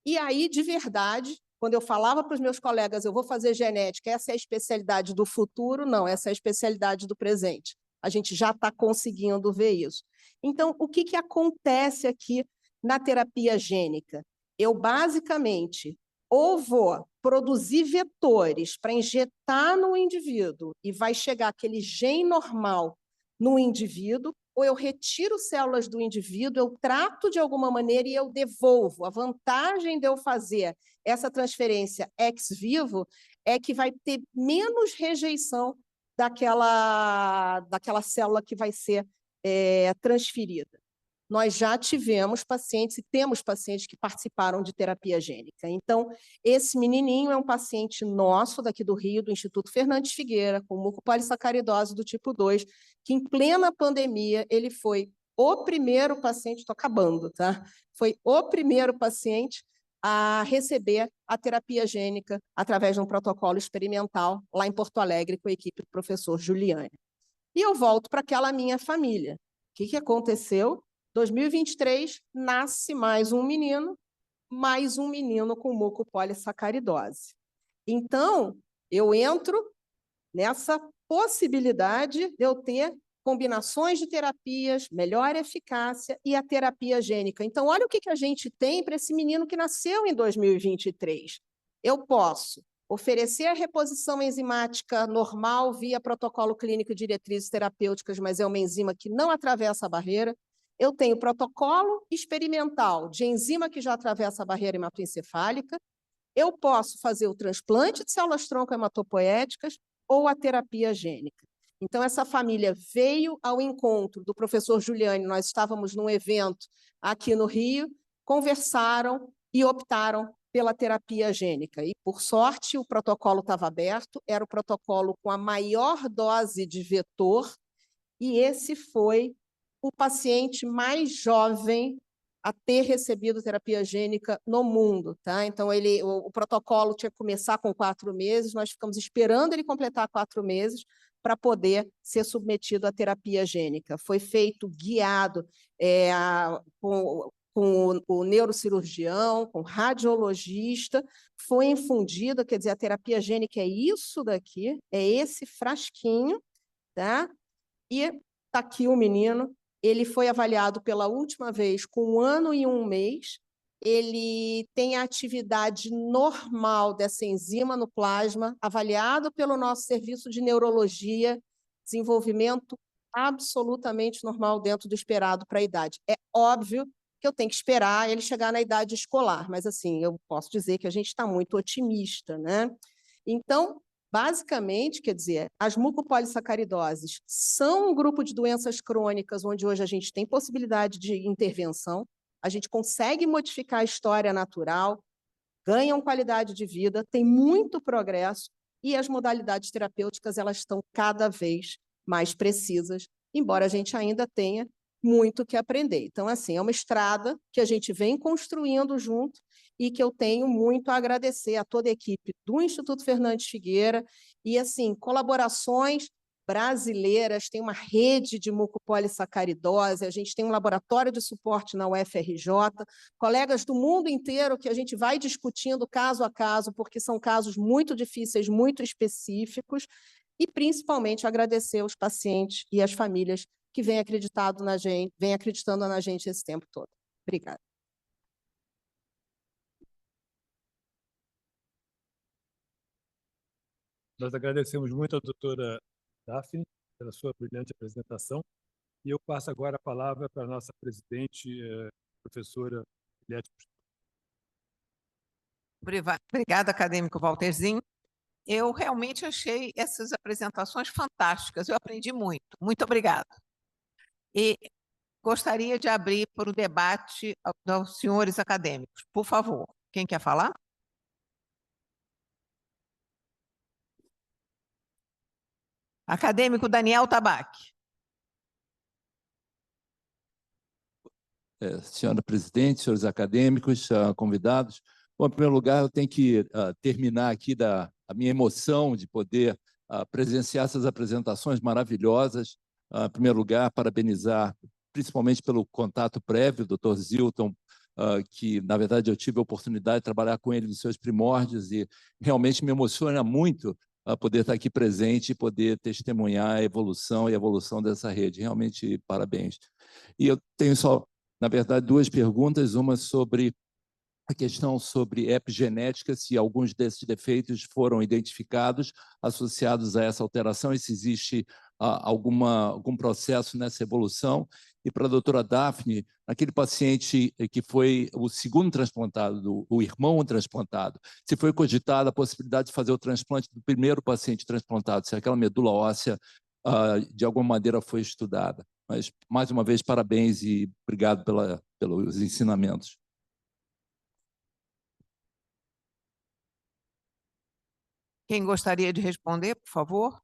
e aí, de verdade, quando eu falava para os meus colegas, eu vou fazer genética, essa é a especialidade do futuro, não, essa é a especialidade do presente. A gente já está conseguindo ver isso. Então, o que acontece aqui na terapia gênica? Eu, basicamente, ou vou produzir vetores para injetar no indivíduo e vai chegar aquele gene normal no indivíduo, ou eu retiro células do indivíduo, eu trato de alguma maneira e eu devolvo. A vantagem de eu fazer essa transferência ex vivo é que vai ter menos rejeição daquela célula que vai ser transferida. Nós já tivemos pacientes e temos pacientes que participaram de terapia gênica. Então, esse menininho é um paciente nosso, daqui do Rio, do Instituto Fernandes Figueira, com mucopolissacaridose do tipo 2, que em plena pandemia, ele foi o primeiro paciente, estou acabando, tá? Foi o primeiro paciente a receber a terapia gênica através de um protocolo experimental lá em Porto Alegre com a equipe do professor Juliane. E eu volto para aquela minha família. O que aconteceu? 2023, nasce mais um menino com mucopolissacaridose. Então, eu entro nessa possibilidade de eu ter combinações de terapias, melhor eficácia e a terapia gênica. Então, olha o que a gente tem para esse menino que nasceu em 2023. Eu posso oferecer a reposição enzimática normal via protocolo clínico e diretrizes terapêuticas, mas é uma enzima que não atravessa a barreira. Eu tenho protocolo experimental de enzima que já atravessa a barreira hematoencefálica. Eu posso fazer o transplante de células-tronco hematopoéticas ou a terapia gênica. Então, essa família veio ao encontro do professor Juliane, nós estávamos num evento aqui no Rio, conversaram e optaram pela terapia gênica. E, por sorte, o protocolo estava aberto, era o protocolo com a maior dose de vetor, e esse foi o paciente mais jovem a ter recebido terapia gênica no mundo. Tá? Então, o protocolo tinha que começar com 4 meses, nós ficamos esperando ele completar 4 meses para poder ser submetido à terapia gênica. Foi feito guiado com o neurocirurgião, com o radiologista, foi infundida, quer dizer, a terapia gênica é isso daqui, é esse frasquinho, tá? E está aqui o menino. Ele foi avaliado pela última vez com 1 ano e 1 mês. Ele tem a atividade normal dessa enzima no plasma, avaliado pelo nosso serviço de neurologia, desenvolvimento absolutamente normal dentro do esperado para a idade. É óbvio que eu tenho que esperar ele chegar na idade escolar, mas assim, eu posso dizer que a gente está muito otimista, né? Então, basicamente, quer dizer, as mucopolissacaridoses são um grupo de doenças crônicas onde hoje a gente tem possibilidade de intervenção, a gente consegue modificar a história natural, ganham qualidade de vida, tem muito progresso e as modalidades terapêuticas elas estão cada vez mais precisas, embora a gente ainda tenha muito que aprender. Então, assim, é uma estrada que a gente vem construindo junto e que eu tenho muito a agradecer a toda a equipe do Instituto Fernandes Figueira e, assim, colaborações brasileiras, tem uma rede de mucopolissacaridose, a gente tem um laboratório de suporte na UFRJ, colegas do mundo inteiro que a gente vai discutindo caso a caso, porque são casos muito difíceis, muito específicos, e principalmente agradecer aos pacientes e às famílias que vêm acreditando na gente esse tempo todo. Obrigada. Nós agradecemos muito à doutora Daphne pela sua brilhante apresentação. E eu passo agora a palavra para a nossa presidente, professora Eliette. Obrigada, acadêmico Walterzinho. Eu realmente achei essas apresentações fantásticas. Eu aprendi muito. Muito obrigada. E gostaria de abrir para o debate aos senhores acadêmicos. Por favor, quem quer falar? Acadêmico Daniel Tabaque. Senhora presidente, senhores acadêmicos, convidados. Bom, em primeiro lugar, eu tenho que terminar aqui a minha emoção de poder presenciar essas apresentações maravilhosas. Em primeiro lugar, parabenizar, principalmente pelo contato prévio, o Dr. Zilton, que, na verdade, eu tive a oportunidade de trabalhar com ele nos seus primórdios e realmente me emociona muito poder estar aqui presente e poder testemunhar a evolução dessa rede. Realmente, parabéns. E eu tenho só, na verdade, duas perguntas, uma sobre a questão sobre epigenética, se alguns desses defeitos foram identificados associados a essa alteração e se existe algum processo nessa evolução. E para a doutora Daphne, aquele paciente que foi o segundo transplantado, o irmão transplantado, se foi cogitada a possibilidade de fazer o transplante do primeiro paciente transplantado, se aquela medula óssea de alguma maneira foi estudada. Mas, mais uma vez, parabéns e obrigado pelos ensinamentos. Quem gostaria de responder, por favor?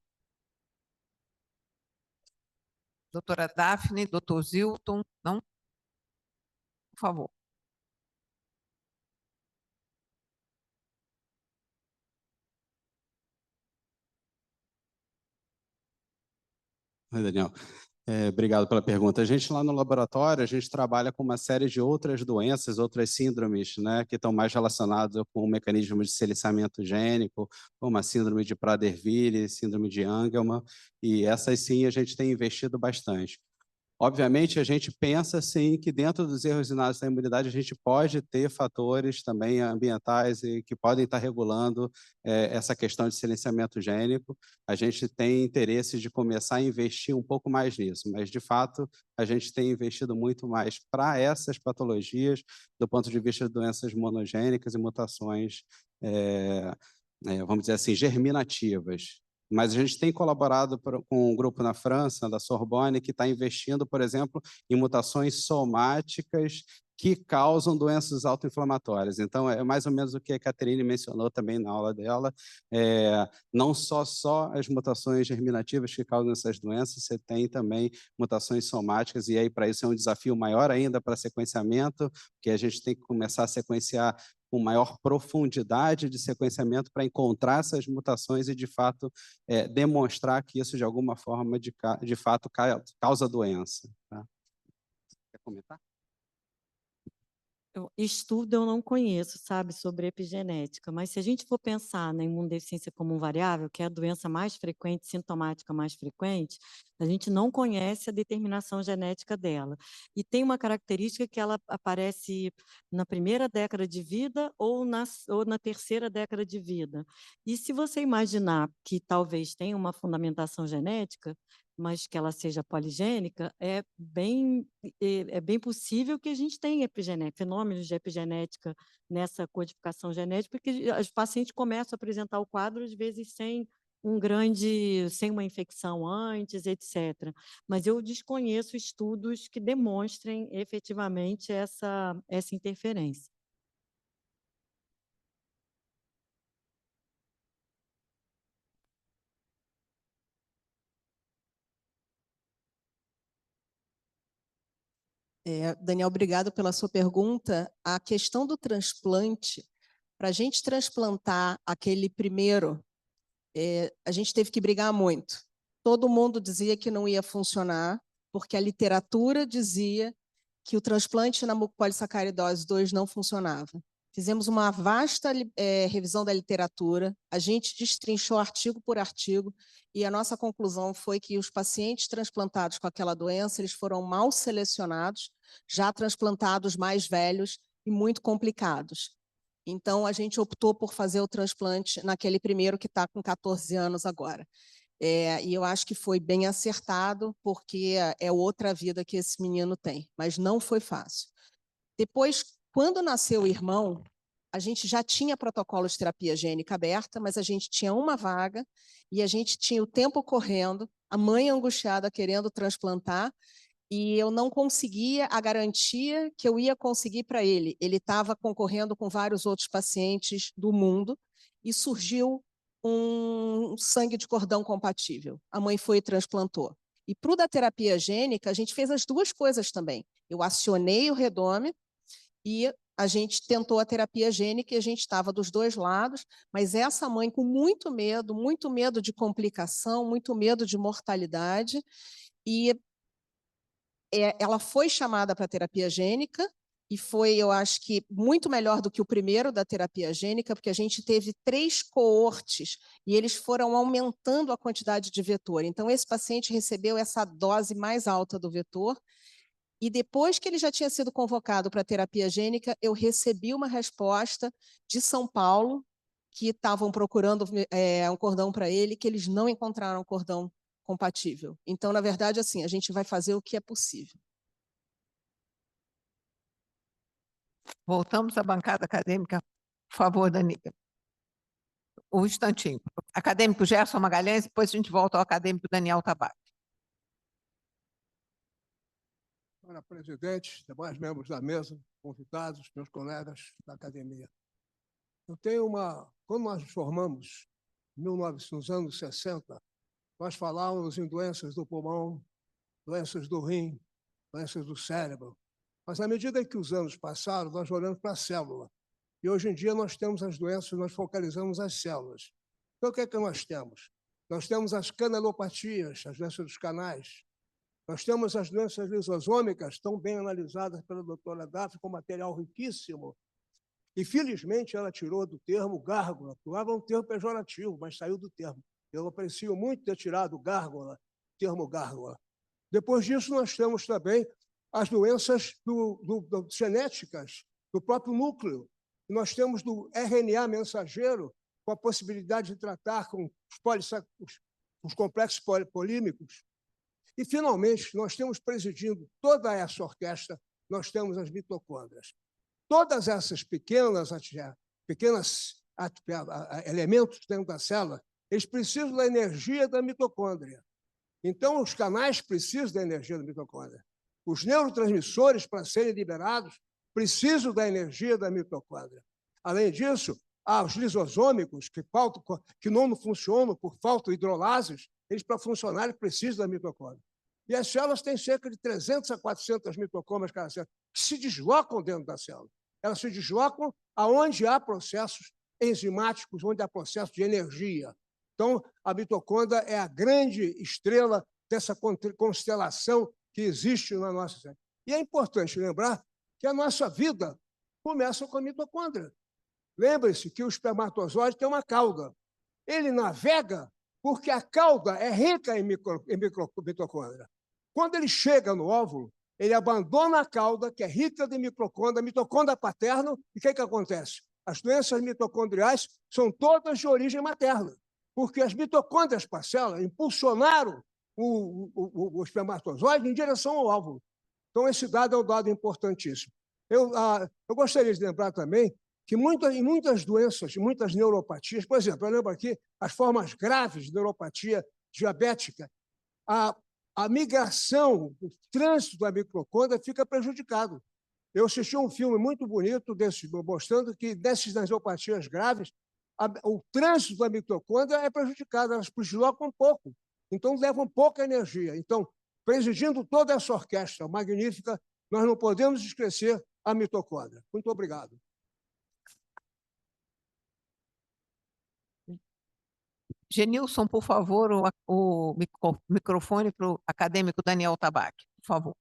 Doutora Daphne, doutor Zilton, não? Por favor. Oi, Daniel. Obrigado pela pergunta. A gente lá no laboratório, a gente trabalha com uma série de outras doenças, outras síndromes, né, que estão mais relacionadas com o mecanismo de silenciamento gênico, como a síndrome de Prader-Willi, síndrome de Angelman, e essas sim a gente tem investido bastante. Obviamente, a gente pensa, sim, que dentro dos erros inatos da imunidade a gente pode ter fatores também ambientais e que podem estar regulando essa questão de silenciamento gênico. A gente tem interesse de começar a investir um pouco mais nisso, mas, de fato, a gente tem investido muito mais para essas patologias do ponto de vista de doenças monogênicas e mutações, vamos dizer assim, germinativas. Mas a gente tem colaborado com um grupo na França, da Sorbonne, que está investindo, por exemplo, em mutações somáticas que causam doenças autoinflamatórias. Então, é mais ou menos o que a Catherine mencionou também na aula dela. Não só as mutações germinativas que causam essas doenças, você tem também mutações somáticas, e aí para isso é um desafio maior ainda para sequenciamento, porque a gente tem que começar a sequenciar com maior profundidade de sequenciamento para encontrar essas mutações e, de fato, demonstrar que isso, de alguma forma, de fato, causa doença. Tá? Quer comentar? Estudo eu não conheço, sabe, sobre epigenética, mas se a gente for pensar na imunodeficiência como um variável, que é a doença mais frequente, sintomática mais frequente, a gente não conhece a determinação genética dela. E tem uma característica que ela aparece na primeira década de vida ou na terceira década de vida. E se você imaginar que talvez tenha uma fundamentação genética, mas que ela seja poligênica, é bem possível que a gente tenha fenômenos de epigenética nessa codificação genética, porque os pacientes começam a apresentar o quadro, às vezes, sem uma infecção antes, etc. Mas eu desconheço estudos que demonstrem efetivamente essa interferência. Daniel, obrigado pela sua pergunta. A questão do transplante, para a gente transplantar aquele primeiro, a gente teve que brigar muito. Todo mundo dizia que não ia funcionar, porque a literatura dizia que o transplante na mucopolissacaridose 2 não funcionava. Fizemos uma vasta revisão da literatura, a gente destrinchou artigo por artigo, e a nossa conclusão foi que os pacientes transplantados com aquela doença, eles foram mal selecionados, já transplantados mais velhos e muito complicados. Então, a gente optou por fazer o transplante naquele primeiro que está com 14 anos agora. E eu acho que foi bem acertado, porque é outra vida que esse menino tem, mas não foi fácil. Depois, quando nasceu o irmão, a gente já tinha protocolo de terapia gênica aberta, mas a gente tinha uma vaga e a gente tinha o tempo correndo, a mãe angustiada querendo transplantar, e eu não conseguia a garantia que eu ia conseguir para ele. Ele estava concorrendo com vários outros pacientes do mundo e surgiu um sangue de cordão compatível. A mãe foi e transplantou. E para o da terapia gênica, a gente fez as duas coisas também. Eu acionei o Redome e a gente tentou a terapia gênica e a gente estava dos dois lados, mas essa mãe com muito medo de complicação, muito medo de mortalidade, e ela foi chamada para a terapia gênica e foi, eu acho que, muito melhor do que o primeiro da terapia gênica, porque a gente teve 3 coortes e eles foram aumentando a quantidade de vetor. Então, esse paciente recebeu essa dose mais alta do vetor e depois que ele já tinha sido convocado para a terapia gênica, eu recebi uma resposta de São Paulo, que estavam procurando um cordão para ele, que eles não encontraram cordão compatível. Então, na verdade, assim, a gente vai fazer o que é possível. Voltamos à bancada acadêmica. Por favor, Dani. Um instantinho. Acadêmico Gerson Magalhães, depois a gente volta ao acadêmico Daniel Tabak. Senhora presidente, demais membros da mesa, convidados, meus colegas da academia. Eu tenho quando nós nos formamos, nos anos 60, nós falávamos em doenças do pulmão, doenças do rim, doenças do cérebro. Mas, à medida que os anos passaram, nós olhamos para a célula. E, hoje em dia, nós temos as doenças, nós focalizamos as células. Então, o que é que nós temos? Nós temos as canalopatias, as doenças dos canais. Nós temos as doenças lisosômicas, tão bem analisadas pela doutora Daphne, com material riquíssimo. E, felizmente, ela tirou do termo gárgula, que era um termo pejorativo, mas saiu do termo. Eu aprecio muito ter tirado gárgula, termo gárgula. Depois disso, nós temos também as doenças genéticas do próprio núcleo. Nós temos do RNA mensageiro, com a possibilidade de tratar com os complexos polímicos. E, finalmente, nós temos presidindo toda essa orquestra, nós temos as mitocôndrias. Todas essas pequenos elementos dentro da célula, eles precisam da energia da mitocôndria. Então, os canais precisam da energia da mitocôndria. Os neurotransmissores, para serem liberados, precisam da energia da mitocôndria. Além disso, os lisosômicos, que não funcionam por falta de hidrolases, eles, para funcionarem, precisam da mitocôndria. E as células têm cerca de 300 a 400 mitocôndrias cada célula, que se deslocam dentro da célula. Elas se deslocam aonde há processos enzimáticos, onde há processo de energia. Então, a mitocôndria é a grande estrela dessa constelação que existe na nossa célula. E é importante lembrar que a nossa vida começa com a mitocôndria. Lembre-se que o espermatozoide tem uma cauda. Ele navega porque a cauda é rica em mitocôndria. Quando ele chega no óvulo, ele abandona a cauda, que é rica de mitocôndria, mitocôndria paterna, e o que acontece? As doenças mitocondriais são todas de origem materna, porque as mitocôndrias parcela impulsionaram o espermatozoide em direção ao óvulo. Então, esse dado é um dado importantíssimo. Eu gostaria de lembrar também que em muitas doenças, em muitas neuropatias, por exemplo, eu lembro aqui as formas graves de neuropatia diabética, a migração, o trânsito da mitocôndria fica prejudicado. Eu assisti um filme muito bonito mostrando que dessas neopatias graves, o trânsito da mitocôndria é prejudicado, elas deslocam pouco, então levam pouca energia. Então, presidindo toda essa orquestra magnífica, nós não podemos esquecer a mitocôndria. Muito obrigado. Genilson, por favor, o microfone para o acadêmico Daniel Tabaque, por favor.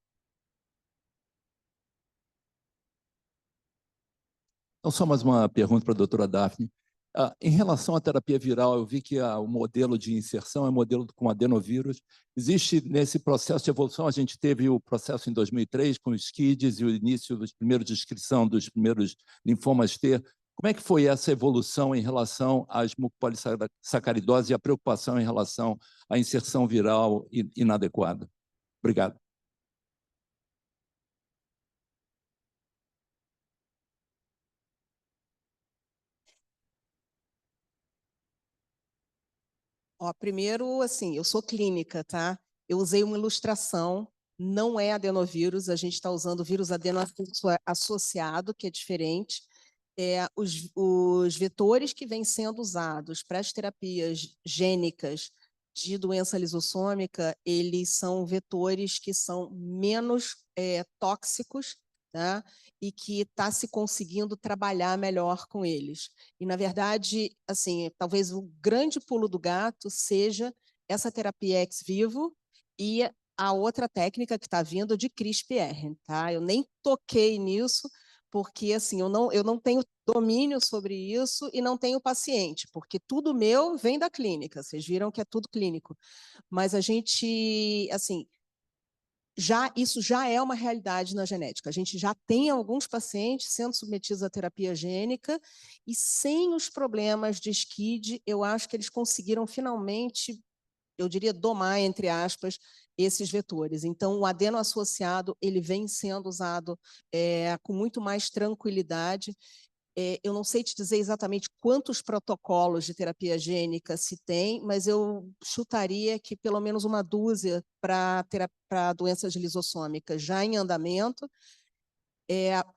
Então, só mais uma pergunta para a doutora Daphne. Em relação à terapia viral, eu vi que o modelo de inserção é um modelo com adenovírus. Existe nesse processo de evolução, a gente teve o processo em 2003 com os SCIDs e o início dos primeiros de inscrição dos primeiros linfomas T. Como é que foi essa evolução em relação às mucopolissacaridoses e a preocupação em relação à inserção viral inadequada? Obrigado. Primeiro, assim, eu sou clínica, tá? Eu usei uma ilustração, não é adenovírus, a gente está usando vírus adeno-associado, que é diferente. Os vetores que vêm sendo usados para as terapias gênicas de doença lisossômica, eles são vetores que são menos tóxicos, tá? E que está se conseguindo trabalhar melhor com eles. E, na verdade, assim, talvez o grande pulo do gato seja essa terapia ex vivo e a outra técnica que está vindo de CRISPR, tá? Eu nem toquei nisso, porque assim, eu não tenho domínio sobre isso e não tenho paciente, porque tudo meu vem da clínica, vocês viram que é tudo clínico. Mas a gente, assim, isso já é uma realidade na genética. A gente já tem alguns pacientes sendo submetidos à terapia gênica e sem os problemas de SCID, eu acho que eles conseguiram finalmente, eu diria, domar, entre aspas, esses vetores. Então, o adeno associado ele vem sendo usado com muito mais tranquilidade. Eu não sei te dizer exatamente quantos protocolos de terapia gênica se tem, mas eu chutaria que pelo menos uma dúzia para doenças lisossômicas já em andamento.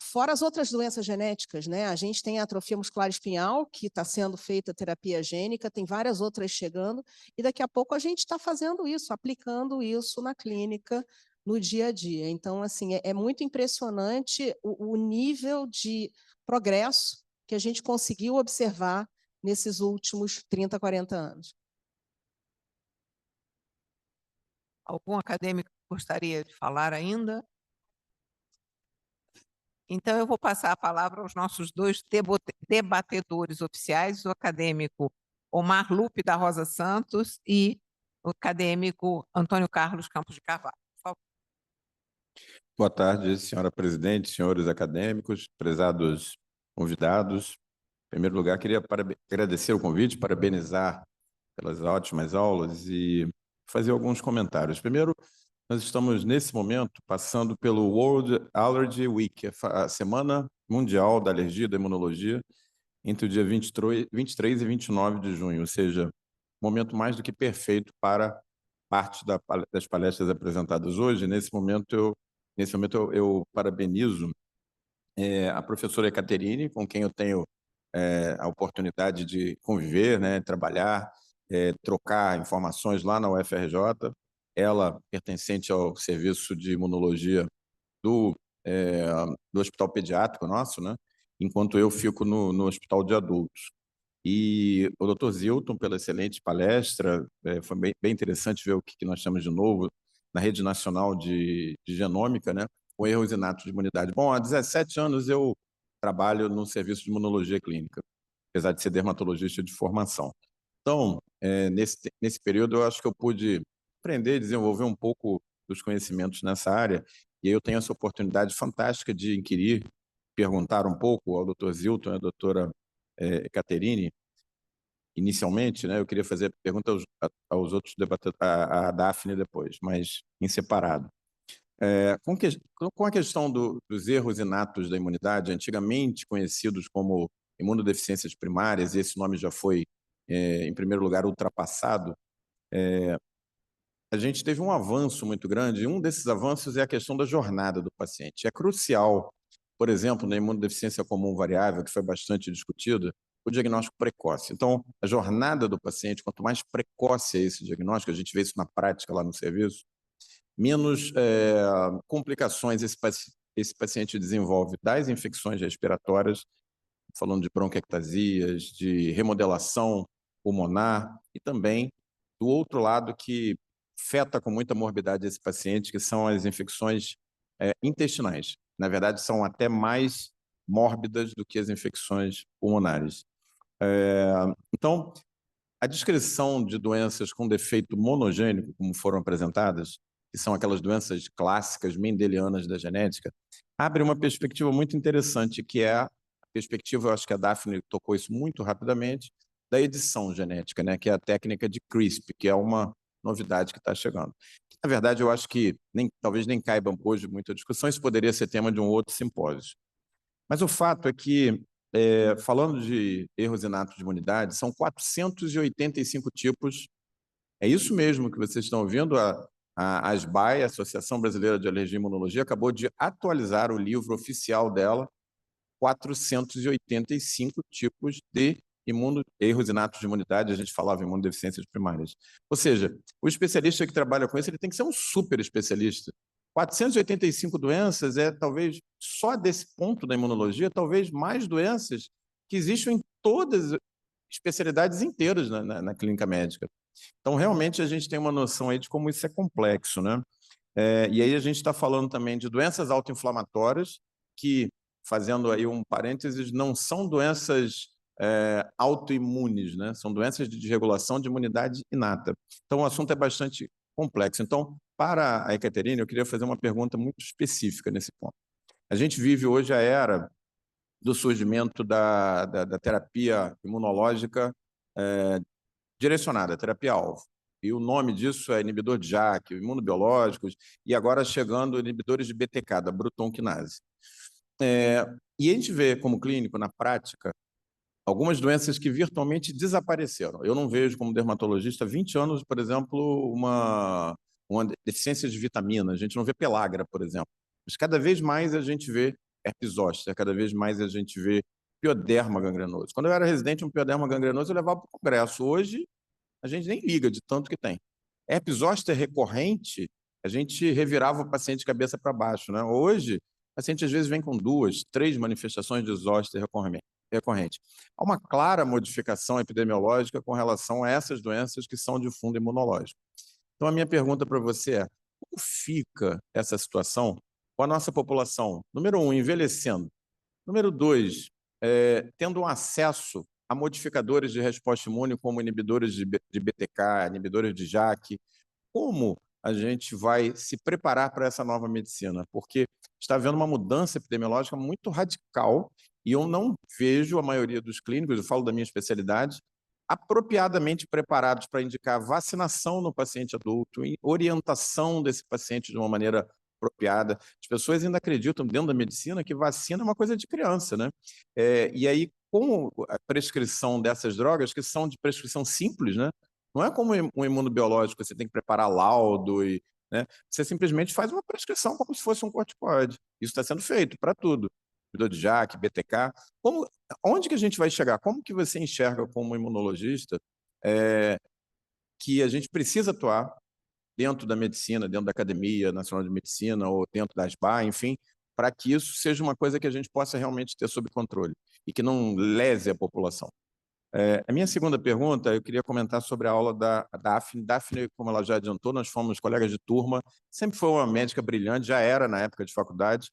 Fora as outras doenças genéticas, né? A gente tem a atrofia muscular espinhal, que está sendo feita terapia gênica, tem várias outras chegando, e daqui a pouco a gente está fazendo isso, aplicando isso na clínica, no dia a dia. Então, assim, é muito impressionante o nível de progresso que a gente conseguiu observar nesses últimos 30, 40 anos. Algum acadêmico gostaria de falar ainda? Então, eu vou passar a palavra aos nossos dois debatedores oficiais, o acadêmico Omar Lupe da Rosa Santos e o acadêmico Antônio Carlos Campos de Carvalho. Por favor. Boa tarde, senhora presidente, senhores acadêmicos, prezados convidados. Em primeiro lugar, queria agradecer o convite, parabenizar pelas ótimas aulas e fazer alguns comentários. Primeiro, nós estamos, nesse momento, passando pelo World Allergy Week, a Semana Mundial da Alergia e da Imunologia, entre o dia 23 e 29 de junho, ou seja, momento mais do que perfeito para parte das palestras apresentadas hoje. Nesse momento, eu parabenizo a professora Caterine, com quem eu tenho a oportunidade de conviver, né, trabalhar, trocar informações lá na UFRJ, ela pertencente ao serviço de imunologia do hospital pediátrico nosso, né, enquanto eu fico no hospital de adultos. E o Dr. Zilton, pela excelente palestra, foi bem interessante ver o que nós temos de novo na Rede Nacional de Genômica, né, com erros inatos de imunidade. Bom, há 17 anos eu trabalho no serviço de imunologia clínica, apesar de ser dermatologista de formação. Então, nesse período, eu acho que eu pude aprender e desenvolver um pouco dos conhecimentos nessa área, e aí eu tenho essa oportunidade fantástica de inquirir, perguntar um pouco ao Dr. Zilton e à doutora Caterine, inicialmente, né? Eu queria fazer pergunta aos outros debatedores, a Daphne depois, mas em separado. Com a questão dos erros inatos da imunidade, antigamente conhecidos como imunodeficiências primárias, e esse nome já foi, em primeiro lugar, ultrapassado, a gente teve um avanço muito grande, e um desses avanços é a questão da jornada do paciente. É crucial, por exemplo, na imunodeficiência comum variável, que foi bastante discutida, o diagnóstico precoce. Então, a jornada do paciente, quanto mais precoce é esse diagnóstico, a gente vê isso na prática lá no serviço, menos complicações esse paciente desenvolve das infecções respiratórias, falando de bronquiectasias, de remodelação pulmonar, e também do outro lado que afeta com muita morbidade esse paciente, que são as infecções intestinais. Na verdade, são até mais mórbidas do que as infecções pulmonares. Então, a descrição de doenças com defeito monogênico, como foram apresentadas, que são aquelas doenças clássicas mendelianas da genética, abre uma perspectiva muito interessante, que é a perspectiva, eu acho que a Daphne tocou isso muito rapidamente, da edição genética, né, que é a técnica de CRISP, que é uma novidade que está chegando. Na verdade, eu acho que talvez nem caiba hoje muita discussão, isso poderia ser tema de um outro simpósio. Mas o fato é que, falando de erros inatos de imunidade, são 485 tipos. É isso mesmo que vocês estão ouvindo. A ASBAI, a Associação Brasileira de Alergia e Imunologia, acabou de atualizar o livro oficial dela, 485 tipos de erros inatos de imunidade, a gente falava em imunodeficiências primárias. Ou seja, o especialista que trabalha com isso, ele tem que ser um super especialista. 485 doenças talvez, só desse ponto da imunologia, talvez mais doenças que existem em todas as especialidades inteiras na clínica médica. Então, realmente, a gente tem uma noção aí de como isso é complexo, né? E aí a gente está falando também de doenças autoinflamatórias, que, fazendo aí um parênteses, não são doenças autoimunes, né? São doenças de desregulação de imunidade inata. Então, o assunto é bastante complexo. Então, para a Ekaterine, eu queria fazer uma pergunta muito específica nesse ponto. A gente vive hoje a era do surgimento da terapia imunológica direcionada, terapia-alvo. E o nome disso é inibidor de JAK, imunobiológicos, e agora chegando inibidores de BTK, da Bruton Kinase. E a gente vê como clínico, na prática, algumas doenças que virtualmente desapareceram. Eu não vejo, como dermatologista, há 20 anos, por exemplo, uma deficiência de vitamina. A gente não vê pellagra, por exemplo. Mas cada vez mais a gente vê herpes zoster, cada vez mais a gente vê pioderma gangrenoso. Quando eu era residente, um pioderma gangrenoso eu levava para o congresso. Hoje, a gente nem liga de tanto que tem. Herpes zoster recorrente, a gente revirava o paciente de cabeça para baixo, né? Hoje, o paciente às vezes vem com 2, 3 manifestações de zoster recorrente. Há uma clara modificação epidemiológica com relação a essas doenças que são de fundo imunológico. Então, a minha pergunta para você é: como fica essa situação com a nossa população, número 1, envelhecendo, número 2, tendo um acesso a modificadores de resposta imune, como inibidores de BTK, inibidores de JAK? Como a gente vai se preparar para essa nova medicina? Porque está havendo uma mudança epidemiológica muito radical e eu não vejo a maioria dos clínicos, eu falo da minha especialidade, apropriadamente preparados para indicar vacinação no paciente adulto, orientação desse paciente de uma maneira apropriada. As pessoas ainda acreditam, dentro da medicina, que vacina é uma coisa de criança, né? E aí, com a prescrição dessas drogas, que são de prescrição simples, né? Não é como um imunobiológico, você tem que preparar laudo, né? Você simplesmente faz uma prescrição como se fosse um corticoide. Isso está sendo feito para tudo. Inibidor de JAK, BTK. Onde que a gente vai chegar? Como que você enxerga como imunologista que a gente precisa atuar dentro da medicina, dentro da Academia Nacional de Medicina ou dentro da ASBA, enfim, para que isso seja uma coisa que a gente possa realmente ter sob controle e que não lese a população? A minha segunda pergunta, eu queria comentar sobre a aula da Daphne. Daphne, como ela já adiantou, nós fomos colegas de turma, sempre foi uma médica brilhante, já era na época de faculdade.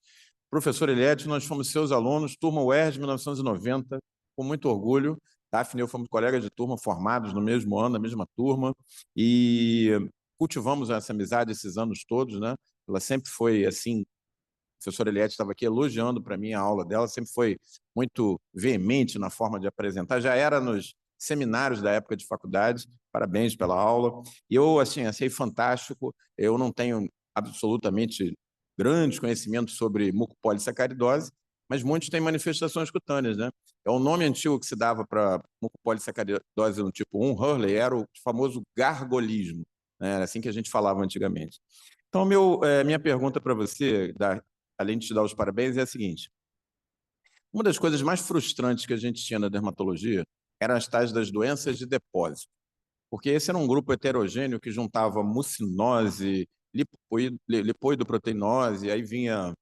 Professor Eliette, nós fomos seus alunos, turma UERJ, 1990, com muito orgulho. Daphne e eu fomos colegas de turma, formados no mesmo ano, na mesma turma, e cultivamos essa amizade esses anos todos, né? Ela sempre foi assim. A professora Eliette estava aqui elogiando para mim a aula dela, sempre foi muito veemente na forma de apresentar, já era nos seminários da época de faculdade. Parabéns pela aula. E eu, assim, achei fantástico. Eu não tenho absolutamente grandes conhecimentos sobre mucopolissacaridose, mas muitos têm manifestações cutâneas, né? É o nome antigo que se dava para mucopolissacaridose no tipo 1, Hurley, era o famoso gargolismo, né? Era assim que a gente falava antigamente. Então, minha pergunta para você, além de te dar os parabéns, é a seguinte. Uma das coisas mais frustrantes que a gente tinha na dermatologia eram as tais das doenças de depósito, porque esse era um grupo heterogêneo que juntava mucinose, lipoidoproteinose, aí vinha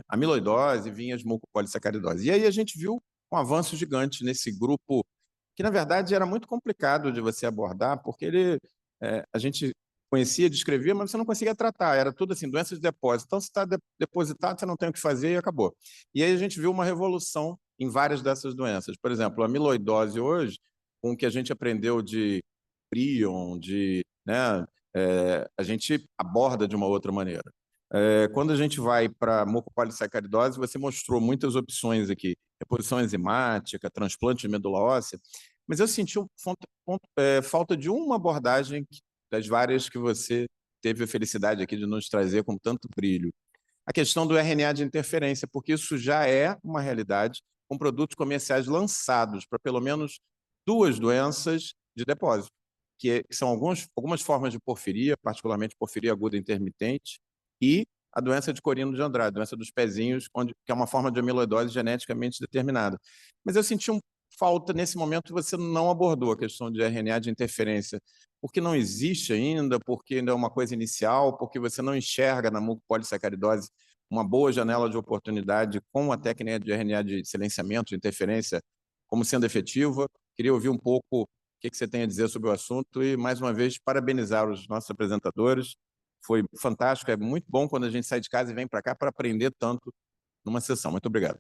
amiloidose, vinha as mucopolissacaridose. E aí a gente viu um avanço gigante nesse grupo, que na verdade era muito complicado de você abordar, porque a gente conhecia, descrevia, mas você não conseguia tratar, era tudo assim, doença de depósito. Então, se está depositado, você não tem o que fazer e acabou. E aí a gente viu uma revolução em várias dessas doenças. Por exemplo, a amiloidose hoje, com o que a gente aprendeu de prion, né, a gente aborda de uma outra maneira. Quando a gente vai para a mucopolissacaridose, você mostrou muitas opções aqui, reposição enzimática, transplante de medula óssea, mas eu senti falta de uma abordagem das várias que você teve a felicidade aqui de nos trazer com tanto brilho. A questão do RNA de interferência, porque isso já é uma realidade com produtos comerciais lançados para pelo menos 2 doenças de depósito, que são algumas formas de porfiria, particularmente porfiria aguda intermitente, e a doença de Corino de Andrade, doença dos pezinhos, que é uma forma de amiloidose geneticamente determinada. Mas eu senti falta, nesse momento, você não abordou a questão de RNA de interferência, porque não existe ainda, porque ainda é uma coisa inicial, porque você não enxerga na mucopolissacaridose uma boa janela de oportunidade com a técnica de RNA de silenciamento, de interferência, como sendo efetiva. Queria ouvir um pouco o que você tem a dizer sobre o assunto e, mais uma vez, parabenizar os nossos apresentadores. Foi fantástico, é muito bom quando a gente sai de casa e vem para cá para aprender tanto numa sessão. Muito obrigado.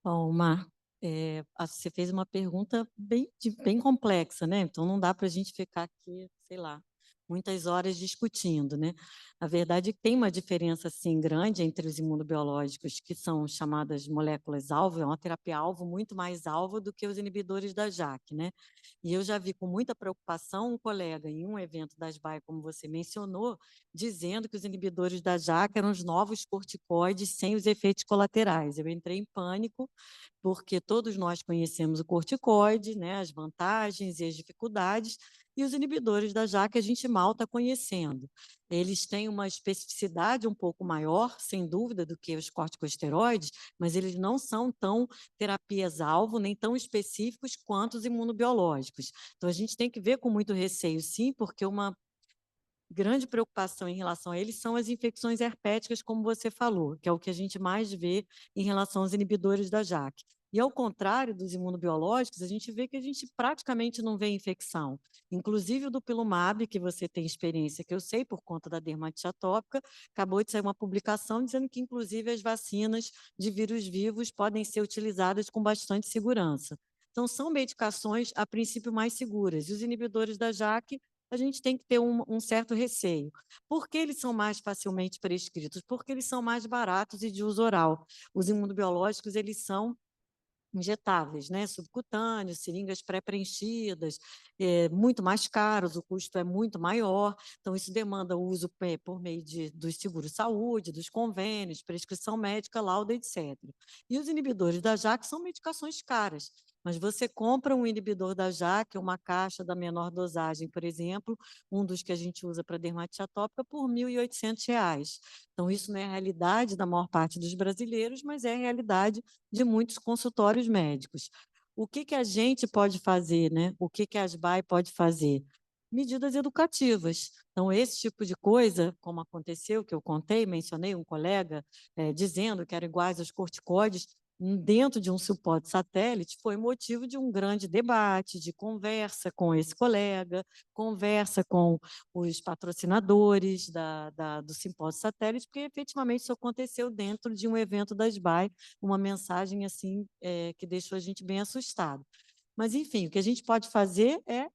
Bom, Mar, você fez uma pergunta bem complexa, né? Então não dá para a gente ficar aqui, sei lá, muitas horas discutindo, né? A verdade é que tem uma diferença assim grande entre os imunobiológicos, que são chamadas moléculas-alvo, é uma terapia-alvo muito mais alvo do que os inibidores da JAK, né? E eu já vi com muita preocupação um colega em um evento da SBAI, como você mencionou, dizendo que os inibidores da JAK eram os novos corticoides sem os efeitos colaterais. Eu entrei em pânico, porque todos nós conhecemos o corticoide, né, as vantagens e as dificuldades, e os inibidores da JAK a gente mal está conhecendo. Eles têm uma especificidade um pouco maior, sem dúvida, do que os corticosteroides, mas eles não são tão terapias-alvo, nem tão específicos quanto os imunobiológicos. Então, a gente tem que ver com muito receio, sim, porque uma grande preocupação em relação a eles são as infecções herpéticas, como você falou, que é o que a gente mais vê em relação aos inibidores da JAK. E, ao contrário dos imunobiológicos, a gente vê que a gente praticamente não vê infecção. Inclusive o dupilumab, que você tem experiência, que eu sei por conta da dermatite atópica, acabou de sair uma publicação dizendo que, inclusive, as vacinas de vírus vivos podem ser utilizadas com bastante segurança. Então, são medicações, a princípio, mais seguras. E os inibidores da JAK, a gente tem que ter um certo receio. Por que eles são mais facilmente prescritos? Porque eles são mais baratos e de uso oral. Os imunobiológicos, eles são injetáveis, né? Subcutâneos, seringas pré-preenchidas, muito mais caros, o custo é muito maior, então isso demanda o uso por meio dos seguros-saúde, dos convênios, prescrição médica, laudo, etc. E os inibidores da JAK são medicações caras, mas você compra um inibidor da JAK, uma caixa da menor dosagem, por exemplo, um dos que a gente usa para dermatite atópica, por R$ 1.800. Então, isso não é a realidade da maior parte dos brasileiros, mas é a realidade de muitos consultórios médicos. O que a gente pode fazer, né? O que a SBAI pode fazer? Medidas educativas. Então, esse tipo de coisa, como aconteceu, que eu contei, mencionei um colega dizendo que eram iguais aos corticoides, dentro de um suporte satélite, foi motivo de um grande debate, de conversa com esse colega, conversa com os patrocinadores do simpósio satélite, porque efetivamente isso aconteceu dentro de um evento da SBAI, uma mensagem assim que deixou a gente bem assustado. Mas, enfim, o que a gente pode fazer é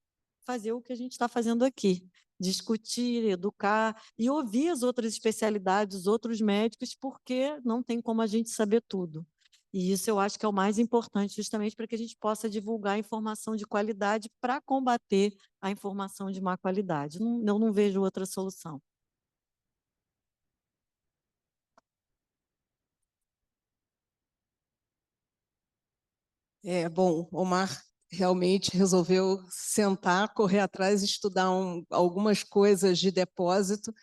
fazer o que a gente está fazendo aqui, discutir, educar e ouvir as outras especialidades, os outros médicos, porque não tem como a gente saber tudo. E isso eu acho que é o mais importante, justamente para que a gente possa divulgar informação de qualidade para combater a informação de má qualidade. Eu não vejo outra solução. Bom, Omar realmente resolveu sentar, correr atrás, estudar algumas coisas de depósito.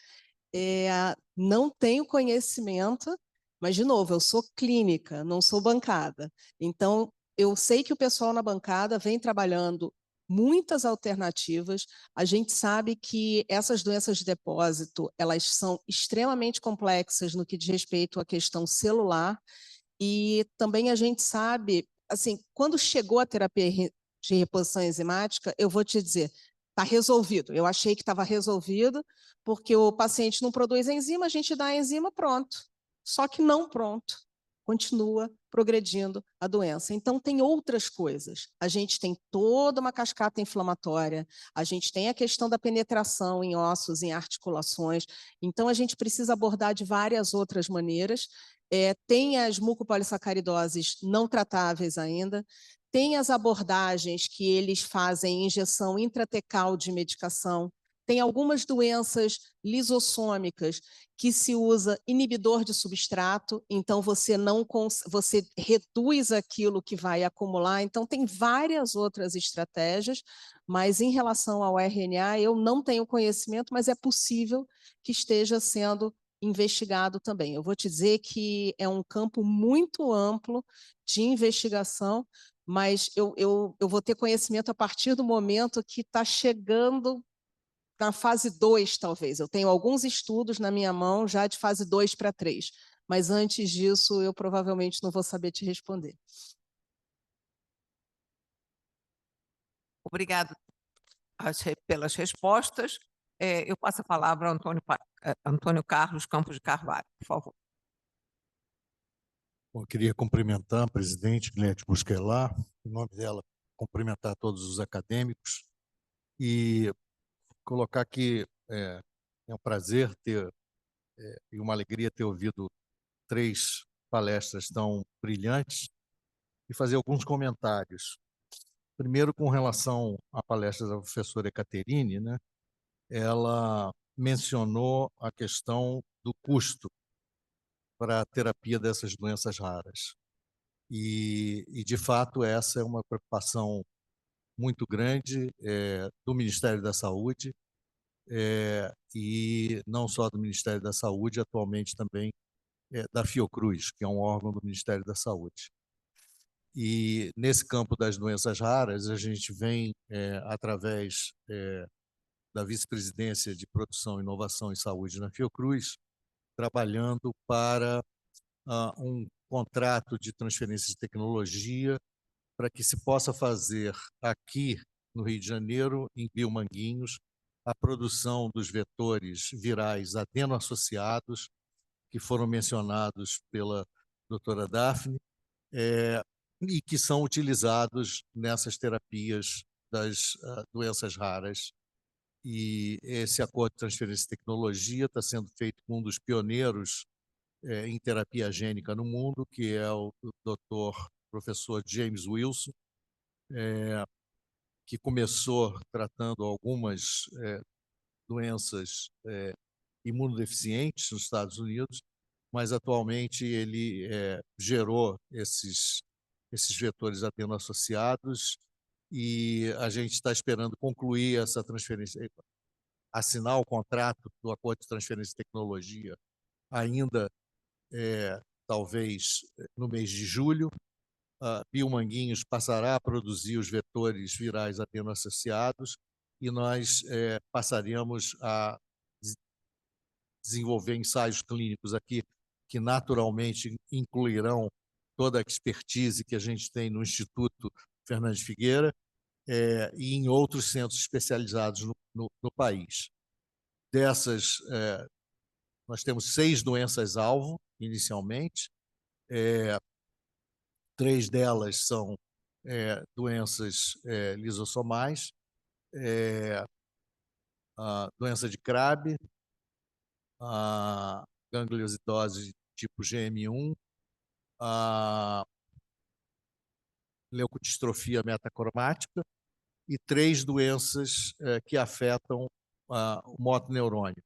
Não tenho conhecimento, mas, de novo, eu sou clínica, não sou bancada. Então, eu sei que o pessoal na bancada vem trabalhando muitas alternativas. A gente sabe que essas doenças de depósito, elas são extremamente complexas no que diz respeito à questão celular, e também a gente sabe, assim, quando chegou a terapia de reposição enzimática, eu vou te dizer, está resolvido. Eu achei que estava resolvido, porque o paciente não produz enzima, a gente dá a enzima, pronto. Só que não pronto. Continua progredindo a doença. Então, tem outras coisas. A gente tem toda uma cascata inflamatória, a gente tem a questão da penetração em ossos, em articulações. Então, a gente precisa abordar de várias outras maneiras. Tem as mucopolissacaridoses não tratáveis ainda, tem as abordagens que eles fazem injeção intratecal de medicação, tem algumas doenças lisossômicas que se usa inibidor de substrato, então você reduz aquilo que vai acumular, então tem várias outras estratégias, mas em relação ao RNA eu não tenho conhecimento, mas é possível que esteja sendo investigado também. Eu vou te dizer que é um campo muito amplo de investigação, mas eu vou ter conhecimento a partir do momento que está chegando na fase 2, talvez. Eu tenho alguns estudos na minha mão já de fase 2 para 3, mas antes disso eu provavelmente não vou saber te responder. Obrigado pelas respostas. Eu passo a palavra ao Antônio Carlos Campos de Carvalho, por favor. Bom, eu queria cumprimentar a presidente Gleide Busquelar, em nome dela, cumprimentar todos os acadêmicos e colocar que é um prazer e uma alegria ter ouvido 3 palestras tão brilhantes e fazer alguns comentários. Primeiro, com relação à palestra da professora Ecaterine, né? Ela mencionou a questão do custo para a terapia dessas doenças raras. E, de fato, essa é uma preocupação muito grande do Ministério da Saúde, e não só do Ministério da Saúde, atualmente também da Fiocruz, que é um órgão do Ministério da Saúde. E nesse campo das doenças raras, a gente vem, através da Vice-Presidência de Produção, Inovação e Saúde na Fiocruz, trabalhando para um contrato de transferência de tecnologia para que se possa fazer aqui no Rio de Janeiro, em Biomanguinhos, a produção dos vetores virais adeno-associados, que foram mencionados pela doutora Daphne, e que são utilizados nessas terapias das doenças raras. E esse acordo de transferência de tecnologia está sendo feito com um dos pioneiros em terapia gênica no mundo, que é o professor James Wilson, que começou tratando algumas doenças imunodeficientes nos Estados Unidos, mas atualmente ele gerou esses vetores adeno-associados e a gente está esperando concluir essa transferência, assinar o contrato do acordo de transferência de tecnologia ainda, talvez, no mês de julho. Biomanguinhos passará a produzir os vetores virais adeno-associados e nós passaremos a desenvolver ensaios clínicos aqui que naturalmente incluirão toda a expertise que a gente tem no Instituto Fernandes Figueira e em outros centros especializados no país. Dessas, nós temos 6 doenças-alvo, inicialmente. 3 delas são doenças lisossomais, a doença de Crabbe, a gangliosidose tipo GM1, a leucodistrofia metacromática e 3 doenças que afetam o motoneurônio.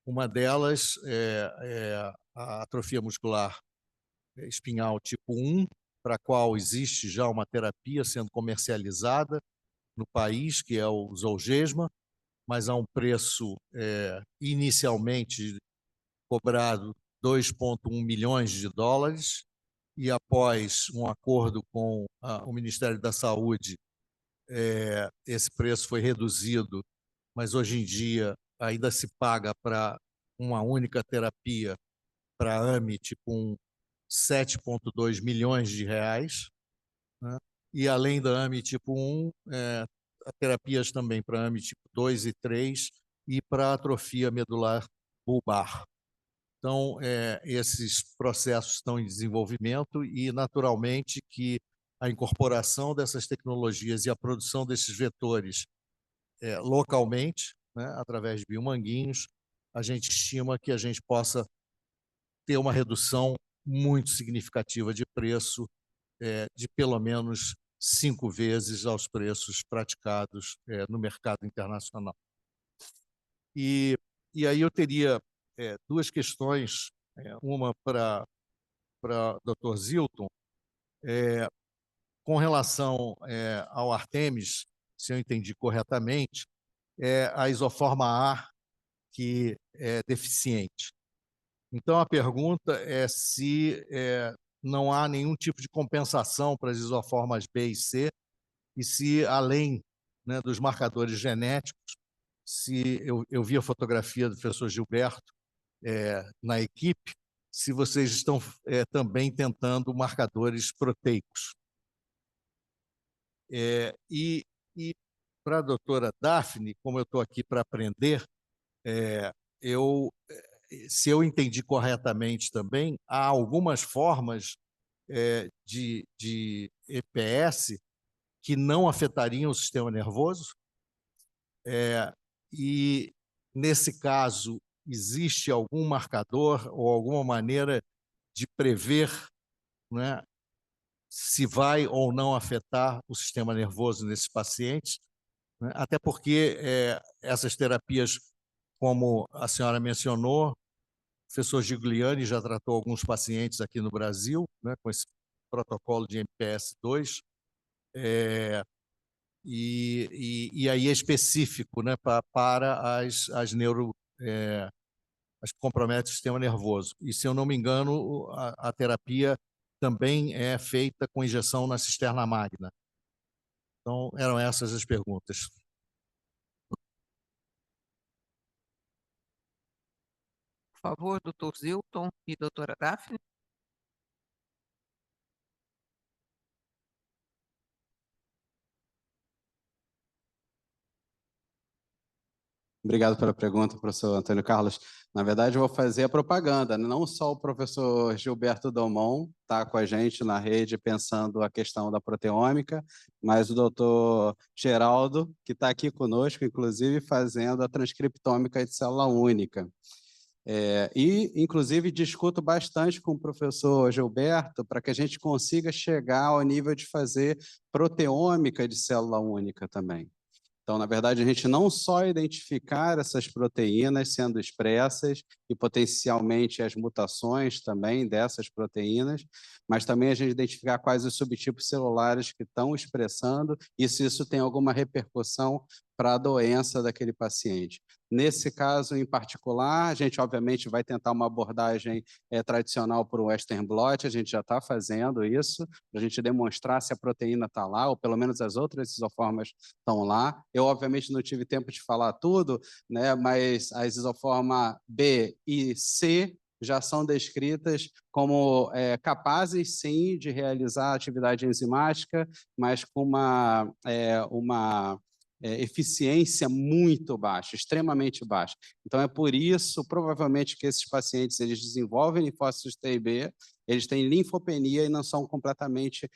Uma delas é a atrofia muscular espinhal tipo 1, para a qual existe já uma terapia sendo comercializada no país, que é o Zolgensma, mas a um preço inicialmente cobrado 2,1 milhões de dólares, e após um acordo com o Ministério da Saúde, esse preço foi reduzido, mas hoje em dia ainda se paga para uma única terapia para AMI tipo 1, 7,2 milhões de reais, né? E além da AMI tipo 1, terapias também para AMI tipo 2 e 3 e para atrofia medular bulbar. Então, esses processos estão em desenvolvimento e, naturalmente, que a incorporação dessas tecnologias e a produção desses vetores localmente, né, através de biomanguinhos, a gente estima que a gente possa ter uma redução muito significativa de preço, de pelo menos 5 vezes aos preços praticados no mercado internacional. E aí eu teria 2 questões, uma para Dr. Zilton, com relação ao Artemis, se eu entendi corretamente, é a isoforma A que é deficiente. Então, a pergunta é se não há nenhum tipo de compensação para as isoformas B e C, e se, além, né, dos marcadores genéticos, se eu vi a fotografia do professor Gilberto na equipe, se vocês estão também tentando marcadores proteicos. E para a doutora Daphne, como eu estou aqui para aprender, se eu entendi corretamente também, há algumas formas de EPS que não afetariam o sistema nervoso, e, nesse caso, existe algum marcador ou alguma maneira de prever, né, se vai ou não afetar o sistema nervoso nesses pacientes, né? Até porque essas terapias, como a senhora mencionou, o professor Giuliani já tratou alguns pacientes aqui no Brasil, né, com esse protocolo de MPS-2, e aí é específico, né, para as que comprometem o sistema nervoso. E, se eu não me engano, a terapia também é feita com injeção na cisterna magna. Então, eram essas as perguntas. Por favor, doutor Zilton e doutora Daphne. Obrigado pela pergunta, professor Antônio Carlos. Na verdade, eu vou fazer a propaganda, né? Não só o professor Gilberto Domon está com a gente na rede pensando a questão da proteômica, mas o doutor Geraldo, que está aqui conosco, inclusive, fazendo a transcriptômica de célula única. Inclusive, discuto bastante com o professor Gilberto para que a gente consiga chegar ao nível de fazer proteômica de célula única também. Então, na verdade, a gente não só identificar essas proteínas sendo expressas e potencialmente as mutações também dessas proteínas, mas também a gente identificar quais os subtipos celulares que estão expressando e se isso tem alguma repercussão para a doença daquele paciente. Nesse caso em particular, a gente obviamente vai tentar uma abordagem tradicional por Western blot, a gente já está fazendo isso, para a gente demonstrar se a proteína está lá, ou pelo menos as outras isoformas estão lá. Eu, obviamente, não tive tempo de falar tudo, né, mas as isoformas B e C já são descritas como capazes, sim, de realizar atividade enzimática, mas com uma eficiência muito baixa, extremamente baixa. Então, é por isso, provavelmente, que esses pacientes eles desenvolvem linfócitos T e B, eles têm linfopenia e não são completamente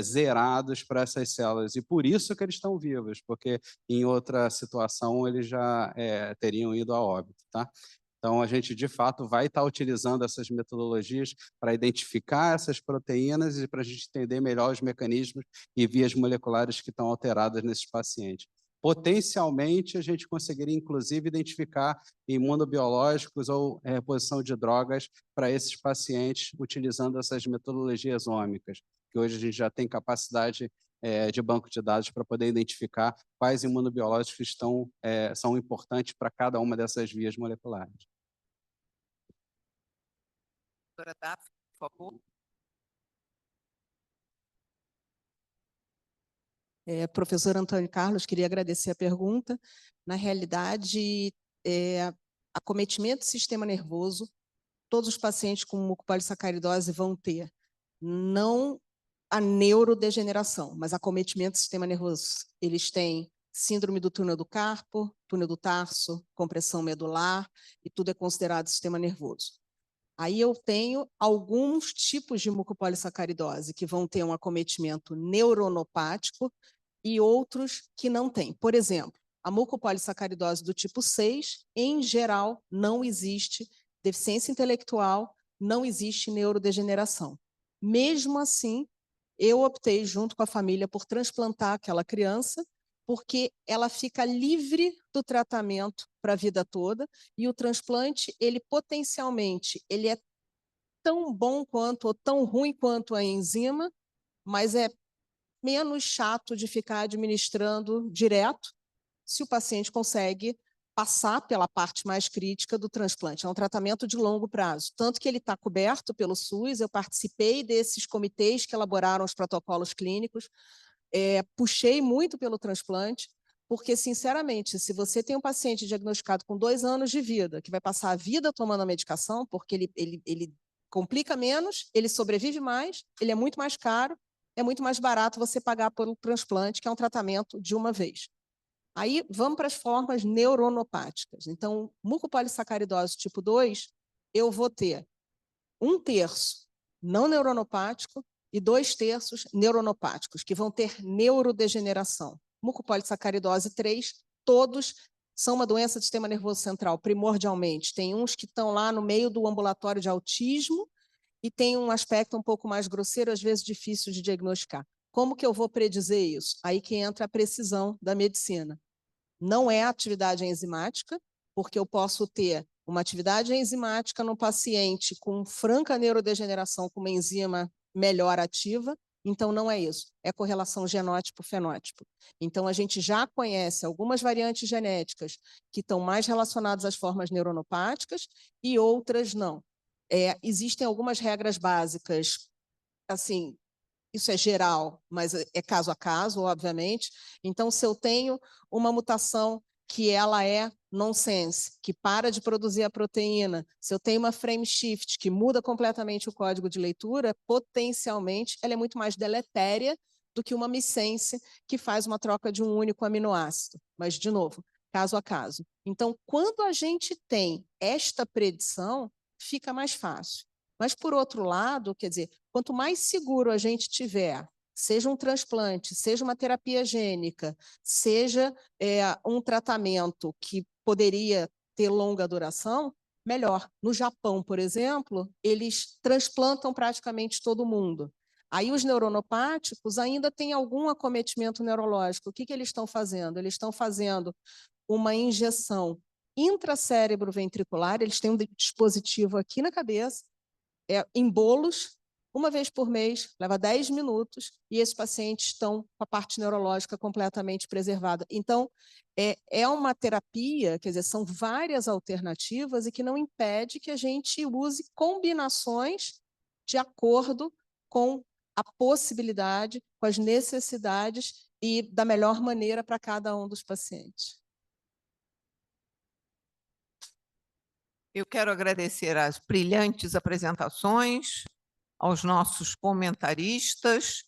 zerados para essas células. E por isso que eles estão vivos, porque em outra situação eles já teriam ido a óbito, tá? Então, a gente, de fato, vai estar utilizando essas metodologias para identificar essas proteínas e para a gente entender melhor os mecanismos e vias moleculares que estão alteradas nesses pacientes. Potencialmente, a gente conseguiria, inclusive, identificar imunobiológicos ou reposição de drogas para esses pacientes utilizando essas metodologias ômicas, que hoje a gente já tem capacidade de banco de dados para poder identificar quais imunobiológicos são importantes para cada uma dessas vias moleculares. Doutora Daphne, por favor. Professor Antônio Carlos, queria agradecer a pergunta. Na realidade, acometimento do sistema nervoso, todos os pacientes com mucopolissacaridose vão ter, não a neurodegeneração, mas acometimento do sistema nervoso. Eles têm síndrome do túnel do carpo, túnel do tarso, compressão medular, e tudo é considerado sistema nervoso. Aí eu tenho alguns tipos de mucopolissacaridose que vão ter um acometimento neuronopático e outros que não têm. Por exemplo, a mucopolissacaridose do tipo 6, em geral, não existe deficiência intelectual, não existe neurodegeneração. Mesmo assim, eu optei, junto com a família, por transplantar aquela criança, porque ela fica livre do tratamento para a vida toda, e o transplante, ele potencialmente, ele é tão bom quanto ou tão ruim quanto a enzima, mas é menos chato de ficar administrando direto, se o paciente consegue passar pela parte mais crítica do transplante. É um tratamento de longo prazo, tanto que ele está coberto pelo SUS, eu participei desses comitês que elaboraram os protocolos clínicos, puxei muito pelo transplante, porque, sinceramente, se você tem um paciente diagnosticado com 2 anos de vida, que vai passar a vida tomando a medicação, porque ele complica menos, ele sobrevive mais, ele é muito mais caro, é muito mais barato você pagar por um transplante, que é um tratamento de uma vez. Aí, vamos para as formas neuronopáticas. Então, mucopolissacaridose tipo 2, eu vou ter 1/3 não neuronopático e 2/3 neuronopáticos, que vão ter neurodegeneração. Mucopolissacaridose 3, todos são uma doença do sistema nervoso central, primordialmente. Tem uns que estão lá no meio do ambulatório de autismo e tem um aspecto um pouco mais grosseiro, às vezes difícil de diagnosticar. Como que eu vou predizer isso? Aí que entra a precisão da medicina. Não é atividade enzimática, porque eu posso ter uma atividade enzimática no paciente com franca neurodegeneração, com uma enzima melhor ativa, então não é isso, é correlação genótipo-fenótipo. Então, a gente já conhece algumas variantes genéticas que estão mais relacionadas às formas neuronopáticas e outras não. Existem algumas regras básicas, assim, isso é geral, mas é caso a caso, obviamente. Então, se eu tenho uma mutação que ela é nonsense, que para de produzir a proteína, se eu tenho uma frame shift que muda completamente o código de leitura, potencialmente ela é muito mais deletéria do que uma missense que faz uma troca de um único aminoácido. Mas, de novo, caso a caso. Então, quando a gente tem esta predição, fica mais fácil. Mas, por outro lado, quer dizer, quanto mais seguro a gente tiver, seja um transplante, seja uma terapia gênica, seja um tratamento que poderia ter longa duração, melhor. No Japão, por exemplo, eles transplantam praticamente todo mundo. Aí os neuronopáticos ainda têm algum acometimento neurológico. O que eles estão fazendo? Eles estão fazendo uma injeção intracérebro ventricular, eles têm um dispositivo aqui na cabeça, em bolos, uma vez por mês, leva 10 minutos, e esses pacientes estão com a parte neurológica completamente preservada. Então, é uma terapia, quer dizer, são várias alternativas e que não impede que a gente use combinações de acordo com a possibilidade, com as necessidades e da melhor maneira para cada um dos pacientes. Eu quero agradecer as brilhantes apresentações, aos nossos comentaristas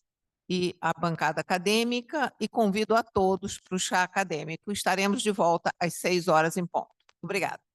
e a bancada acadêmica e convido a todos para o chá acadêmico. Estaremos de volta às 6 horas em ponto. Obrigada.